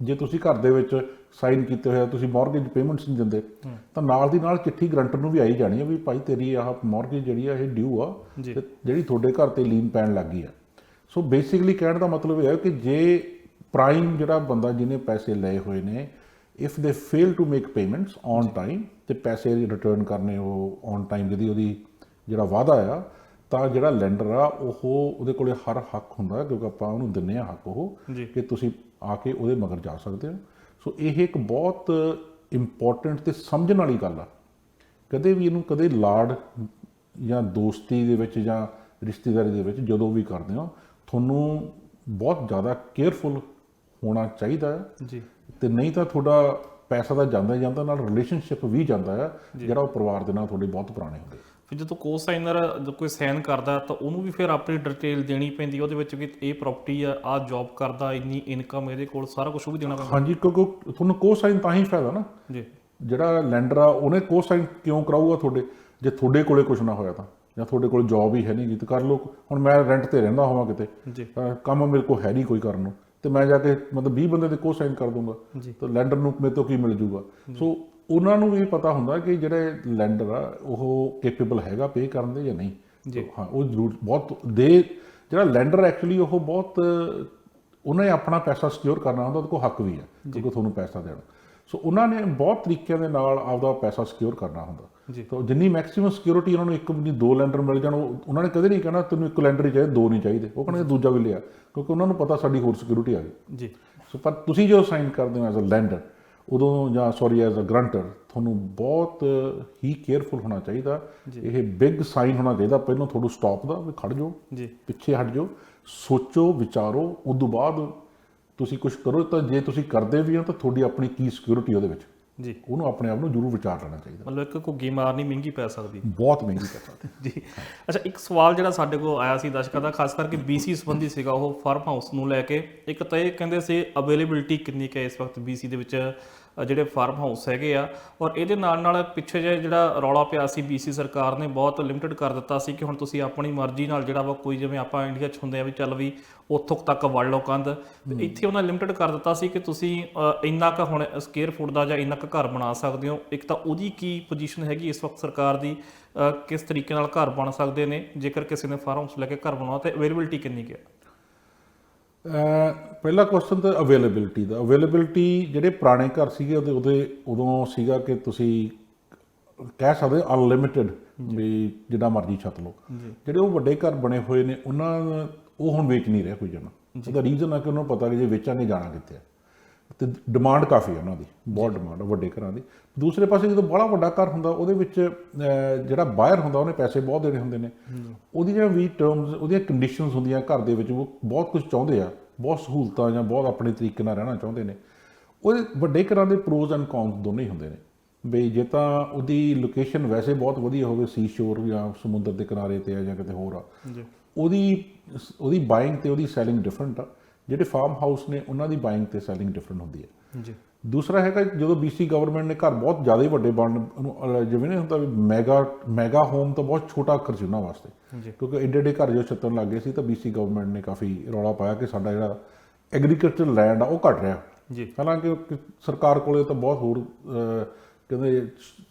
Speaker 2: ਜੇ ਤੁਸੀਂ ਘਰ ਦੇ ਵਿੱਚ ਸਾਈਨ ਕੀਤੇ ਹੋਇਆ ਤੁਸੀਂ ਮੌਰਗੇਜ ਪੇਮੈਂਟਸ ਨਹੀਂ ਦਿੰਦੇ ਤਾਂ ਨਾਲ ਦੀ ਨਾਲ ਚਿੱਠੀ ਗਰੰਟਰ ਨੂੰ ਵੀ ਆਈ ਜਾਣੀ ਹੈ ਵੀ ਭਾਈ ਤੇਰੀ ਆਹ ਮੌਰਗੇਜ ਜਿਹੜੀ ਆ ਇਹ ਡਿਊ ਆ, ਤੇ ਜਿਹੜੀ ਤੁਹਾਡੇ ਘਰ ਤੇ ਲੀਨ ਪੈਣ ਲੱਗ ਗਈ ਆ। ਸੋ ਬੇਸਿਕਲੀ ਕਹਿਣ ਦਾ ਮਤਲਬ ਇਹ ਹੈ ਕਿ ਜੇ ਪ੍ਰਾਈਮ ਜਿਹੜਾ ਬੰਦਾ ਜਿਹਨੇ ਪੈਸੇ ਲਏ ਹੋਏ ਨੇ, if they fail to make payments on time, ਤੇ ਪੈਸੇ ਰਿਟਰਨ ਕਰਨੇ ਉਹ ਔਨ ਟਾਈਮ ਜਿਹਦੀ ਜਿਹੜਾ ਵਾਅਦਾ ਆ, ਤਾਂ ਜਿਹੜਾ ਲੈਂਡਰ ਆ ਉਹਦੇ ਕੋਲੇ ਹਰ ਹੱਕ ਹੁੰਦਾ, ਕਿਉਂਕਿ ਆਪਾਂ ਉਹਨੂੰ ਦਿੰਦੇ ਹਾਂ ਹੱਕ ਉਹ ਕਿ ਤੁਸੀਂ ਆ ਕੇ ਉਹਦੇ ਮਗਰ ਜਾ ਸਕਦੇ ਹੋ। ਸੋ ਇਹ ਇੱਕ ਬਹੁਤ ਇੰਪੋਰਟੈਂਟ ਤੇ ਸਮਝਣ ਵਾਲੀ ਗੱਲ ਆ। ਕਦੇ ਵੀ ਇਹਨੂੰ ਕਦੇ ਲਾੜ ਜਾਂ ਦੋਸਤੀ ਦੇ ਵਿੱਚ ਜਾਂ ਰਿਸ਼ਤੇਦਾਰੀ ਦੇ ਵਿੱਚ ਜਦੋਂ ਵੀ ਕਰਦੇ ਹੋ, ਤੁਹਾਨੂੰ ਬਹੁਤ ਜ਼ਿਆਦਾ ਕੇਅਰਫੁਲ ਹੋਣਾ ਚਾਹੀਦਾ ਹੈ
Speaker 1: ਜੀ।
Speaker 2: ਤੇ ਨਹੀਂ ਤਾਂ ਤੁਹਾਡਾ ਪੈਸਾ ਤਾਂ ਜਾਂਦਾ ਹੀ ਜਾਂਦਾ, ਨਾਲ ਰਿਲੇਸ਼ਨਸ਼ਿਪ ਵੀ ਜਾਂਦਾ ਹੈ ਜਿਹੜਾ ਉਹ ਪਰਿਵਾਰ ਦੇ ਨਾਲ ਤੁਹਾਡੇ ਬਹੁਤ ਪੁਰਾਣੇ ਹੁੰਦੇ।
Speaker 1: ਫਿਰ ਜਦੋਂ ਕੋ ਸਾਈਨਰ ਕੋਈ ਸਾਈਨ ਕਰਦਾ ਤਾਂ ਉਹਨੂੰ ਵੀ ਫਿਰ ਆਪਣੀ ਡਿਟੇਲ ਦੇਣੀ ਪੈਂਦੀ ਉਹਦੇ ਵਿੱਚ, ਕਿ ਇਹ ਪ੍ਰਾਪਰਟੀ ਆ, ਆਹ ਜੌਬ ਕਰਦਾ, ਇੰਨੀ ਇਨਕਮ ਇਹਦੇ ਕੋਲ, ਸਾਰਾ ਕੁਝ ਉਹ ਵੀ ਦੇਣਾ ਪੈਂਦਾ।
Speaker 2: ਹਾਂਜੀ, ਕਿਉਂਕਿ ਤੁਹਾਨੂੰ ਕੋ ਸਾਈਨ ਤਾਂ ਹੀ ਫਾਇਦਾ ਨਾ
Speaker 1: ਜੀ।
Speaker 2: ਜਿਹੜਾ ਲੈਂਡਰ ਆ ਉਹਨੇ ਕੋ ਸਾਈਨ ਕਿਉਂ ਕਰਾਊਗਾ ਤੁਹਾਡੇ, ਜੇ ਤੁਹਾਡੇ ਕੋਲੇ ਕੁਝ ਨਾ ਹੋਇਆ ਤਾਂ, ਜਾਂ ਤੁਹਾਡੇ ਕੋਲ ਜੌਬ ਹੀ ਹੈ ਨਹੀਂ ਗੀ ਤਾਂ ਕਰ ਲਓ। ਹੁਣ ਮੈਂ ਰੈਂਟ ਤੇ ਰਹਿੰਦਾ ਹੋਵਾਂ ਕਿਤੇ, ਕੰਮ ਮੇਰੇ ਕੋਲ ਹੈ ਨਹੀਂ ਕੋਈ ਕਰਨ ਨੂੰ, ਤੇ ਮੈਂ ਜਾ ਕੇ ਮਤਲਬ 20 ਬੰਦੇ ਦੇ ਕੋ ਸਾਈਨ ਕਰ ਦੂੰਗਾ ਤਾਂ ਲੈਂਡਰ ਨੂੰ ਮੇਰੇ ਤੋਂ ਕੀ ਮਿਲ ਜੂਗਾ। ਸੋ ਉਹਨਾਂ ਨੂੰ ਵੀ ਪਤਾ ਹੁੰਦਾ ਕਿ ਜਿਹੜੇ ਲੈਂਡਰ ਆ ਉਹ ਕੇਪੇਬਲ ਹੈਗਾ ਪੇ ਕਰਨ ਦੇ ਜਾਂ ਨਹੀਂ। ਹਾਂ, ਉਹ ਜ਼ਰੂਰ ਬਹੁਤ ਜਿਹੜਾ ਲੈਂਡਰ ਐਕਚੁਅਲੀ ਉਹ ਬਹੁਤ, ਉਹਨੇ ਆਪਣਾ ਪੈਸਾ ਸਿਕਿਉਰ ਕਰਨਾ ਹੁੰਦਾ, ਉਹਦੇ ਕੋਲ ਹੱਕ ਵੀ ਹੈ ਕਿਉਂਕਿ ਤੁਹਾਨੂੰ ਪੈਸਾ ਦੇਣਾ। ਸੋ ਉਹਨਾਂ ਨੇ ਬਹੁਤ ਤਰੀਕਿਆਂ ਦੇ ਨਾਲ ਆਪਦਾ ਪੈਸਾ ਸਿਕਿਉਰ ਕਰਨਾ ਹੁੰਦਾ। ਤਾਂ ਜਿੰਨੀ ਮੈਕਸਿਮਮ ਸਿਕਿਉਰਿਟੀ ਉਹਨਾਂ ਨੂੰ ਇੱਕ ਨਹੀਂ 2 ਲੈਂਡਰ ਮਿਲ ਜਾਣ, ਉਹਨਾਂ ਨੇ ਕਦੇ ਨਹੀਂ ਕਹਿਣਾ ਤੈਨੂੰ 1 ਲੈਂਡਰ ਹੀ ਚਾਹੀਦਾ, 2 ਨਹੀਂ ਚਾਹੀਦੇ, ਉਹ ਕਹਿੰਦੇ ਦੂਜਾ ਵੀ ਲਿਆ, ਕਿਉਂਕਿ ਉਹਨਾਂ ਨੂੰ ਪਤਾ ਸਾਡੀ ਹੋਰ ਸਿਕਿਉਰਿਟੀ ਆ ਗਈ ਜੀ। ਸੋ ਪਰ ਤੁਸੀਂ ਜੋ ਸਾਈਨ ਕਰਦੇ ਹੋ ਐਜ਼ ਅ ਲੈਂਡਰ ਉਦੋਂ, ਜਾਂ ਸੌਰੀ ਐਜ਼ ਅ ਗਰੰਟਰ, ਤੁਹਾਨੂੰ ਬਹੁਤ ਹੀ ਕੇਅਰਫੁਲ ਹੋਣਾ ਚਾਹੀਦਾ। ਇਹ ਬਿਗ ਸਾਈਨ ਹੋਣਾ ਚਾਹੀਦਾ ਪਹਿਲਾਂ ਤੁਹਾਨੂੰ ਸਟਾਪ ਦਾ, ਵੀ ਖੜ ਜਾਓ, ਪਿੱਛੇ ਹਟ ਜਾਓ, ਸੋਚੋ, ਵਿਚਾਰੋ, ਉਸ ਤੋਂ ਬਾਅਦ ਤੁਸੀਂ ਕੁਝ ਕਰੋ। ਤਾਂ ਜੇ ਤੁਸੀਂ ਕਰਦੇ ਵੀ ਹੋ ਤਾਂ ਤੁਹਾਡੀ ਆਪਣੀ ਕੀ ਸਿਕਿਉਰਿਟੀ ਉਹਦੇ ਵਿੱਚ।
Speaker 1: ਜੀ,
Speaker 2: ਉਹਨੂੰ ਆਪਣੇ ਆਪ ਨੂੰ ਜ਼ਰੂਰ ਵਿਚਾਰ ਲੈਣਾ ਚਾਹੀਦਾ।
Speaker 1: ਮਤਲਬ ਇੱਕ ਘੁੱਗੀ ਮਾਰਨੀ ਮਹਿੰਗੀ ਪੈ ਸਕਦੀ।
Speaker 2: ਬਹੁਤ ਮਹਿੰਗੀ ਪੈ ਸਕਦੀ
Speaker 1: ਜੀ। ਅੱਛਾ, ਇੱਕ ਸਵਾਲ ਜਿਹੜਾ ਸਾਡੇ ਕੋਲ ਆਇਆ ਸੀ ਦਰਸ਼ਕਾਂ ਦਾ, ਖਾਸ ਕਰਕੇ BC ਸੰਬੰਧੀ ਸੀਗਾ, ਉਹ ਫਾਰਮ ਹਾਊਸ ਨੂੰ ਲੈ ਕੇ। ਇੱਕ ਤਾਂ ਇਹ ਕਹਿੰਦੇ ਸੀ ਅਵੇਲੇਬਿਲਿਟੀ ਕਿੰਨੀ ਕੁ ਹੈ ਇਸ ਵਕਤ BC ਦੇ ਵਿੱਚ ਜਿਹੜੇ ਫਾਰਮ ਹਾਊਸ ਹੈਗੇ ਆ, ਔਰ ਇਹਦੇ ਨਾਲ ਪਿੱਛੇ ਜਿਹੇ ਜਿਹੜਾ ਰੌਲਾ ਪਿਆ ਸੀ, BC ਸਰਕਾਰ ਨੇ ਬਹੁਤ ਲਿਮਟਿਡ ਕਰ ਦਿੱਤਾ ਸੀ ਕਿ ਹੁਣ ਤੁਸੀਂ ਆਪਣੀ ਮਰਜ਼ੀ ਨਾਲ ਜਿਹੜਾ ਵਾ ਕੋਈ, ਜਿਵੇਂ ਆਪਾਂ ਇੰਡੀਆ 'ਚ ਹੁੰਦੇ ਆ ਵੀ ਚੱਲ ਵੀ ਉੱਥੋਂ ਤੱਕ ਵੜ ਲਓ ਕੰਧ, ਤੇ ਇੱਥੇ ਉਹਨਾਂ ਲਿਮਟਿਡ ਕਰ ਦਿੱਤਾ ਸੀ ਕਿ ਤੁਸੀਂ ਇੰਨਾ ਕੁ ਹੁਣ ਸਕੁਅਰ ਫੁੱਟ ਦਾ ਜਾਂ ਇੰਨਾ ਕੁ ਘਰ ਬਣਾ ਸਕਦੇ ਹੋ। ਇੱਕ ਤਾਂ ਉਹਦੀ ਕੀ ਪੋਜੀਸ਼ਨ ਹੈਗੀ ਇਸ ਵਕਤ ਸਰਕਾਰ ਦੀ, ਕਿਸ ਤਰੀਕੇ ਨਾਲ ਘਰ ਬਣ ਸਕਦੇ ਨੇ ਜੇਕਰ ਕਿਸੇ ਨੇ ਫਾਰਮ ਹਾਊਸ ਲੈ ਕੇ ਘਰ ਬਣਾਉਣਾ, ਤੇ ਅਵੇਲੇਬਿਲਿਟੀ ਕਿੰਨੀ ਕੁ ਹੈ?
Speaker 2: ਪਹਿਲਾ ਕੁਐਸਚਨ ਤਾਂ ਅਵੇਲੇਬਿਲਿਟੀ ਦਾ। ਅਵੇਲੇਬਿਲਿਟੀ ਜਿਹੜੇ ਪੁਰਾਣੇ ਘਰ ਸੀਗੇ ਉਦੋਂ ਸੀਗਾ ਕਿ ਤੁਸੀਂ ਕਹਿ ਸਕਦੇ ਅਨਲਿਮਿਟਿਡ, ਵੀ ਜਿੱਦਾਂ ਮਰਜ਼ੀ ਛੱਤ ਲਓ। ਜਿਹੜੇ ਉਹ ਵੱਡੇ ਘਰ ਬਣੇ ਹੋਏ ਨੇ ਉਹ ਹੁਣ ਵੇਚ ਨਹੀਂ ਰਿਹਾ ਕੋਈ ਜਣਾ। ਉਹਦਾ ਰੀਜ਼ਨ ਹੈ ਕਿ ਉਹਨਾਂ ਨੂੰ ਪਤਾ ਕਿ ਜੇ ਵੇਚਾਂਗੇ ਜਾਣਾ ਕਿੱਥੇ ਹੈ, ਅਤੇ ਡਿਮਾਂਡ ਕਾਫੀ ਹੈ ਉਹਨਾਂ ਦੀ, ਬਹੁਤ ਡਿਮਾਂਡ ਹੈ ਵੱਡੇ ਘਰਾਂ ਦੀ। ਦੂਸਰੇ ਪਾਸੇ ਜਦੋਂ ਬੜਾ ਵੱਡਾ ਘਰ ਹੁੰਦਾ ਉਹਦੇ ਵਿੱਚ ਜਿਹੜਾ ਬਾਇਰ ਹੁੰਦਾ ਉਹਨੇ ਪੈਸੇ ਬਹੁਤ ਦੇਣੇ ਹੁੰਦੇ ਨੇ। ਉਹਦੀਆਂ ਵੀ ਟਰਮਸ, ਉਹਦੀਆਂ ਕੰਡੀਸ਼ਨਸ ਹੁੰਦੀਆਂ ਘਰ ਦੇ ਵਿੱਚ, ਉਹ ਬਹੁਤ ਕੁਝ ਚਾਹੁੰਦੇ ਆ, ਬਹੁਤ ਸਹੂਲਤਾਂ ਜਾਂ ਬਹੁਤ ਆਪਣੇ ਤਰੀਕੇ ਨਾਲ ਰਹਿਣਾ ਚਾਹੁੰਦੇ ਨੇ। ਉਹਦੇ ਵੱਡੇ ਘਰਾਂ ਦੇ ਪ੍ਰੋਜ਼ ਐਂਡ ਕੌਨਸ ਦੋਨੇ ਹੀ ਹੁੰਦੇ ਨੇ। ਬਈ ਜੇ ਤਾਂ ਉਹਦੀ ਲੋਕੇਸ਼ਨ ਵੈਸੇ ਬਹੁਤ ਵਧੀਆ ਹੋਵੇ, ਸੀ ਸ਼ੋਰ ਜਾਂ ਸਮੁੰਦਰ ਦੇ ਕਿਨਾਰੇ 'ਤੇ ਆ ਜਾਂ ਕਿਤੇ ਹੋਰ ਆ, ਉਹਦੀ ਬਾਇੰਗ ਅਤੇ ਉਹਦੀ ਸੈਲਿੰਗ ਡਿਫਰੈਂਟ ਆ। ਜਿਹੜੇ ਫਾਰਮ ਹਾਊਸ ਨੇ ਉਹਨਾਂ ਦੀ ਬਾਇੰਗ ਅਤੇ ਸੈਲਿੰਗ ਡਿਫਰੈਂਟ ਹੁੰਦੀ ਹੈ।
Speaker 1: ਜੀ।
Speaker 2: ਦੂਸਰਾ ਹੈਗਾ, ਜਦੋਂ BC ਗਵਰਨਮੈਂਟ ਨੇ ਘਰ ਬਹੁਤ ਜ਼ਿਆਦਾ ਹੀ ਵੱਡੇ ਬਣਨ, ਜਿਵੇਂ ਨਹੀਂ ਹੁੰਦਾ ਵੀ ਮੈਗਾ ਹੋਮ ਤਾਂ ਬਹੁਤ ਛੋਟਾ ਅੱਖਰ ਸੀ ਉਹਨਾਂ ਵਾਸਤੇ, ਕਿਉਂਕਿ ਏਡੇ ਘਰ ਜੋ ਛੱਤਣ ਲੱਗ ਗਏ ਸੀ, ਤਾਂ BC ਗਵਰਨਮੈਂਟ ਨੇ ਕਾਫੀ ਰੌਲਾ ਪਾਇਆ ਕਿ ਸਾਡਾ ਜਿਹੜਾ ਐਗਰੀਕਲਚਰ ਲੈਂਡ ਆ ਉਹ ਘਟ ਰਿਹਾ। ਹਾਲਾਂਕਿ ਸਰਕਾਰ ਕੋਲੇ ਤਾਂ ਬਹੁਤ ਹੋਰ, ਕਹਿੰਦੇ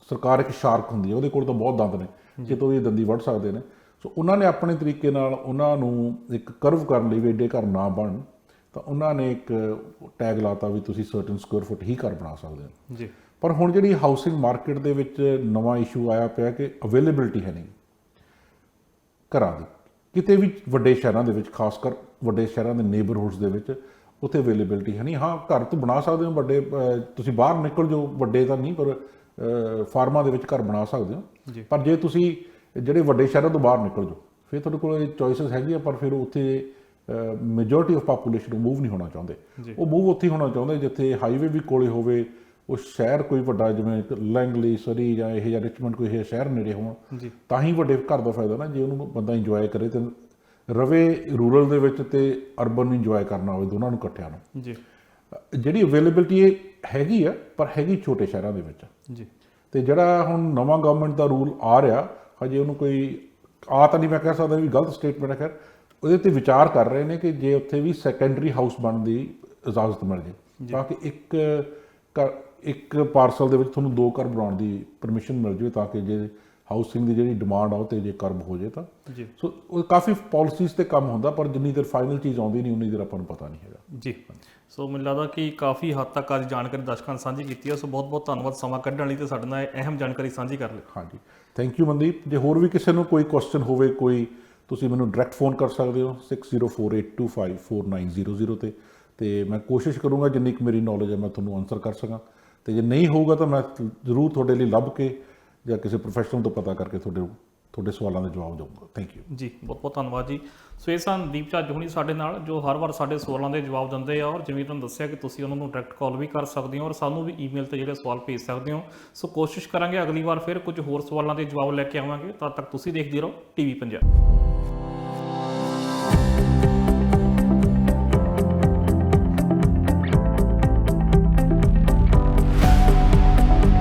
Speaker 2: ਸਰਕਾਰ ਇੱਕ ਸ਼ਾਰਕ ਹੁੰਦੀ ਹੈ, ਉਹਦੇ ਕੋਲ ਤਾਂ ਬਹੁਤ ਦੰਦ ਨੇ, ਕਿਤੋਂ ਵੀ ਦੰਦੀ ਵੱਢ ਸਕਦੇ ਨੇ। ਸੋ ਉਹਨਾਂ ਨੇ ਆਪਣੇ ਤਰੀਕੇ ਨਾਲ ਉਹਨਾਂ ਨੂੰ ਇੱਕ ਕਰਵ ਕਰਨ ਲਈ ਵੀ ਏਡੇ ਘਰ ਨਾ ਬਣਨ, ਤਾਂ ਉਹਨਾਂ ਨੇ ਇੱਕ ਟੈਗ ਲਾਤਾ ਵੀ ਤੁਸੀਂ ਸਰਟਨ ਸਕੁਅਰ ਫੁੱਟ ਹੀ ਘਰ ਬਣਾ ਸਕਦੇ ਹੋ।
Speaker 1: ਜੀ।
Speaker 2: ਪਰ ਹੁਣ ਜਿਹੜੀ ਹਾਊਸਿੰਗ ਮਾਰਕੀਟ ਦੇ ਵਿੱਚ ਨਵਾਂ ਇਸ਼ੂ ਆਇਆ ਪਿਆ ਕਿ ਅਵੇਲੇਬਿਲਿਟੀ ਹੈ ਨਹੀਂ ਘਰਾਂ ਦੀ, ਕਿਤੇ ਵੀ ਵੱਡੇ ਸ਼ਹਿਰਾਂ ਦੇ ਵਿੱਚ, ਖਾਸ ਕਰ ਵੱਡੇ ਸ਼ਹਿਰਾਂ ਦੇ ਨੇਬਰਹੁਡਸ ਦੇ ਵਿੱਚ, ਉੱਥੇ ਅਵੇਲੇਬਿਲਿਟੀ ਹੈ ਨਹੀਂ। ਹਾਂ, ਘਰ ਤਾਂ ਬਣਾ ਸਕਦੇ ਹੋ ਵੱਡੇ, ਤੁਸੀਂ ਬਾਹਰ ਨਿਕਲ ਜਾਓ, ਵੱਡੇ ਤਾਂ ਨਹੀਂ, ਪਰ ਫਾਰਮਾਂ ਦੇ ਵਿੱਚ ਘਰ ਬਣਾ ਸਕਦੇ ਹੋ। ਪਰ ਜੇ ਤੁਸੀਂ ਜਿਹੜੇ ਵੱਡੇ ਸ਼ਹਿਰਾਂ ਤੋਂ ਬਾਹਰ ਨਿਕਲ ਜਾਓ, ਫਿਰ ਤੁਹਾਡੇ ਕੋਲ ਚੋਇਸਿਸ ਹੈਗੀਆਂ, ਪਰ ਫਿਰ ਉੱਥੇ ਮੈਜੋਰਟੀ ਆਫ ਪਾਪੂਲੇਸ਼ਨ ਮੂਵ ਨਹੀਂ ਹੋਣਾ ਚਾਹੁੰਦੇ। ਉਹ ਮੂਵ ਉੱਥੇ ਹੋਣਾ ਚਾਹੁੰਦੇ ਜਿੱਥੇ ਹਾਈਵੇ ਵੀ ਕੋਲੇ ਹੋਵੇ, ਉਹ ਸ਼ਹਿਰ ਕੋਈ ਵੱਡਾ ਜਿਵੇਂ ਲੈਂਗਲੀ, ਸਰੀ ਜਾਂ ਇਹ ਜਾਂ ਰਿਚਮੰਡ, ਕੋਈ ਇਹ ਸ਼ਹਿਰ ਨੇੜੇ ਹੋਣ, ਤਾਂ ਹੀ ਵੱਡੇ ਘਰ ਦਾ ਫਾਇਦਾ ਨਾ। ਜੇ ਉਹਨੂੰ ਬੰਦਾ ਇੰਜੋਏ ਕਰੇ ਤੇ ਰਵੇ ਰੂਰਲ ਦੇ ਵਿੱਚ ਤੇ ਅਰਬਨ ਨੂੰ ਇੰਜੋਏ ਕਰਨਾ ਹੋਵੇ, ਦੋਨਾਂ ਨੂੰ ਇਕੱਠਿਆਂ ਨੂੰ। ਜਿਹੜੀ ਅਵੇਲੇਬਿਲਿਟੀ ਇਹ ਹੈਗੀ ਆ, ਪਰ ਹੈਗੀ ਛੋਟੇ ਸ਼ਹਿਰਾਂ ਦੇ ਵਿੱਚ। ਤੇ ਜਿਹੜਾ ਹੁਣ ਨਵਾਂ ਗਵਰਨਮੈਂਟ ਦਾ ਰੂਲ ਆ ਰਿਹਾ, ਹਜੇ ਉਹਨੂੰ ਕੋਈ ਤਾਂ ਨਹੀਂ ਮੈਂ ਕਹਿ ਸਕਦਾ ਵੀ ਗਲਤ ਸਟੇਟਮੈਂਟ ਹੈ, ਖੈਰ ਉਹਦੇ 'ਤੇ ਵਿਚਾਰ ਕਰ ਰਹੇ ਨੇ ਕਿ ਜੇ ਉੱਥੇ ਵੀ ਸੈਕੰਡਰੀ ਹਾਊਸ ਬਣਨ ਦੀ ਇਜਾਜ਼ਤ ਮਿਲ ਜੇ, ਤਾਂ ਕਿ ਇੱਕ ਪਾਰਸਲ ਦੇ ਵਿੱਚ ਤੁਹਾਨੂੰ 2 ਘਰ ਬਣਾਉਣ ਦੀ ਪਰਮਿਸ਼ਨ ਮਿਲ ਜਾਵੇ, ਤਾਂ ਕਿ ਜੇ ਹਾਊਸਿੰਗ ਦੀ ਜਿਹੜੀ ਡਿਮਾਂਡ ਆ ਉਹ 'ਤੇ ਜੇ ਕਰਬ ਹੋ ਜਾਏ ਤਾਂ। ਸੋ ਉਹ ਕਾਫੀ ਪਾਲਿਸੀਜ਼ 'ਤੇ ਕੰਮ ਹੁੰਦਾ, ਪਰ ਜਿੰਨੀ ਦੇਰ ਫਾਈਨਲ ਚੀਜ਼ ਆਉਂਦੀ ਨਹੀਂ ਉਨੀ ਦੇਰ ਆਪਾਂ ਨੂੰ ਪਤਾ ਨਹੀਂ ਹੈਗਾ।
Speaker 1: ਜੀ। ਸੋ ਮੈਨੂੰ ਲੱਗਦਾ ਕਿ ਕਾਫੀ ਹੱਦ ਤੱਕ ਅੱਜ ਜਾਣਕਾਰੀ ਦਰਸ਼ਕਾਂ ਨਾਲ ਸਾਂਝੀ ਕੀਤੀ ਹੈ। ਸੋ ਬਹੁਤ ਬਹੁਤ ਧੰਨਵਾਦ ਸਮਾਂ ਕੱਢਣ ਲਈ ਤੇ ਸਾਡੇ ਨਾਲ ਅਹਿਮ ਜਾਣਕਾਰੀ ਸਾਂਝੀ ਕਰ ਲਈ।
Speaker 2: ਹਾਂਜੀ, ਥੈਂਕ ਯੂ ਮਨਦੀਪ। ਜੇ ਹੋਰ ਵੀ ਕਿਸੇ ਨੂੰ ਕੋਈ ਕੁਐਸਚਨ ਹੋਵੇ, ਤੁਸੀਂ ਮੈਨੂੰ ਡਾਇਰੈਕਟ ਫੋਨ ਕਰ ਸਕਦੇ ਹੋ 6048254900 ਤੇ ਮੈਂ ਕੋਸ਼ਿਸ਼ ਕਰੂੰਗਾ ਜਿੰਨੀ ਕੁ ਮੇਰੀ ਨੌਲੇਜ ਹੈ ਮੈਂ ਤੁਹਾਨੂੰ ਆਨਸਰ ਕਰ ਸਕਾਂ। ਤੇ ਜੇ ਨਹੀਂ ਹੋਊਗਾ ਤਾਂ ਮੈਂ ਜ਼ਰੂਰ ਤੁਹਾਡੇ ਲਈ ਲੱਭ ਕੇ ਜਾਂ ਕਿਸੇ ਪ੍ਰੋਫੈਸ਼ਨਲ ਤੋਂ ਪਤਾ ਕਰਕੇ ਤੁਹਾਡੇ ਸਵਾਲਾਂ ਦੇ ਜਵਾਬ ਦਊਂਗਾ। ਥੈਂਕ ਯੂ ਜੀ।
Speaker 1: ਬਹੁਤ ਬਹੁਤ ਧੰਨਵਾਦ ਜੀ। ਸੋ ਇਹ ਸਨ ਦੀਪ ਝੱਜ ਹੁਣੀ ਸਾਡੇ ਨਾਲ, ਜੋ ਹਰ ਵਾਰ ਸਾਡੇ ਸਵਾਲਾਂ ਦੇ ਜਵਾਬ ਦਿੰਦੇ ਆ, ਔਰ ਜਿਵੇਂ ਤੁਹਾਨੂੰ ਦੱਸਿਆ ਕਿ ਤੁਸੀਂ ਉਹਨਾਂ ਨੂੰ ਡਾਇਰੈਕਟ ਕਾਲ ਵੀ ਕਰ ਸਕਦੇ ਹੋ, ਔਰ ਸਾਨੂੰ ਵੀ ਈਮੇਲ ਤੇ ਜਿਹੜੇ ਸਵਾਲ ਭੇਜ ਸਕਦੇ ਹੋ। ਸੋ ਕੋਸ਼ਿਸ਼ ਕਰਾਂਗੇ ਅਗਲੀ ਵਾਰ ਫਿਰ ਕੁਝ ਹੋਰ ਸਵਾਲਾਂ ਦੇ ਜਵਾਬ ਲੈ ਕੇ ਆਵਾਂਗੇ। ਤਦ ਤੱਕ ਤੁਸੀਂ ਦੇਖਦੇ ਰਹੋ TV ਪੰਜਾਬ।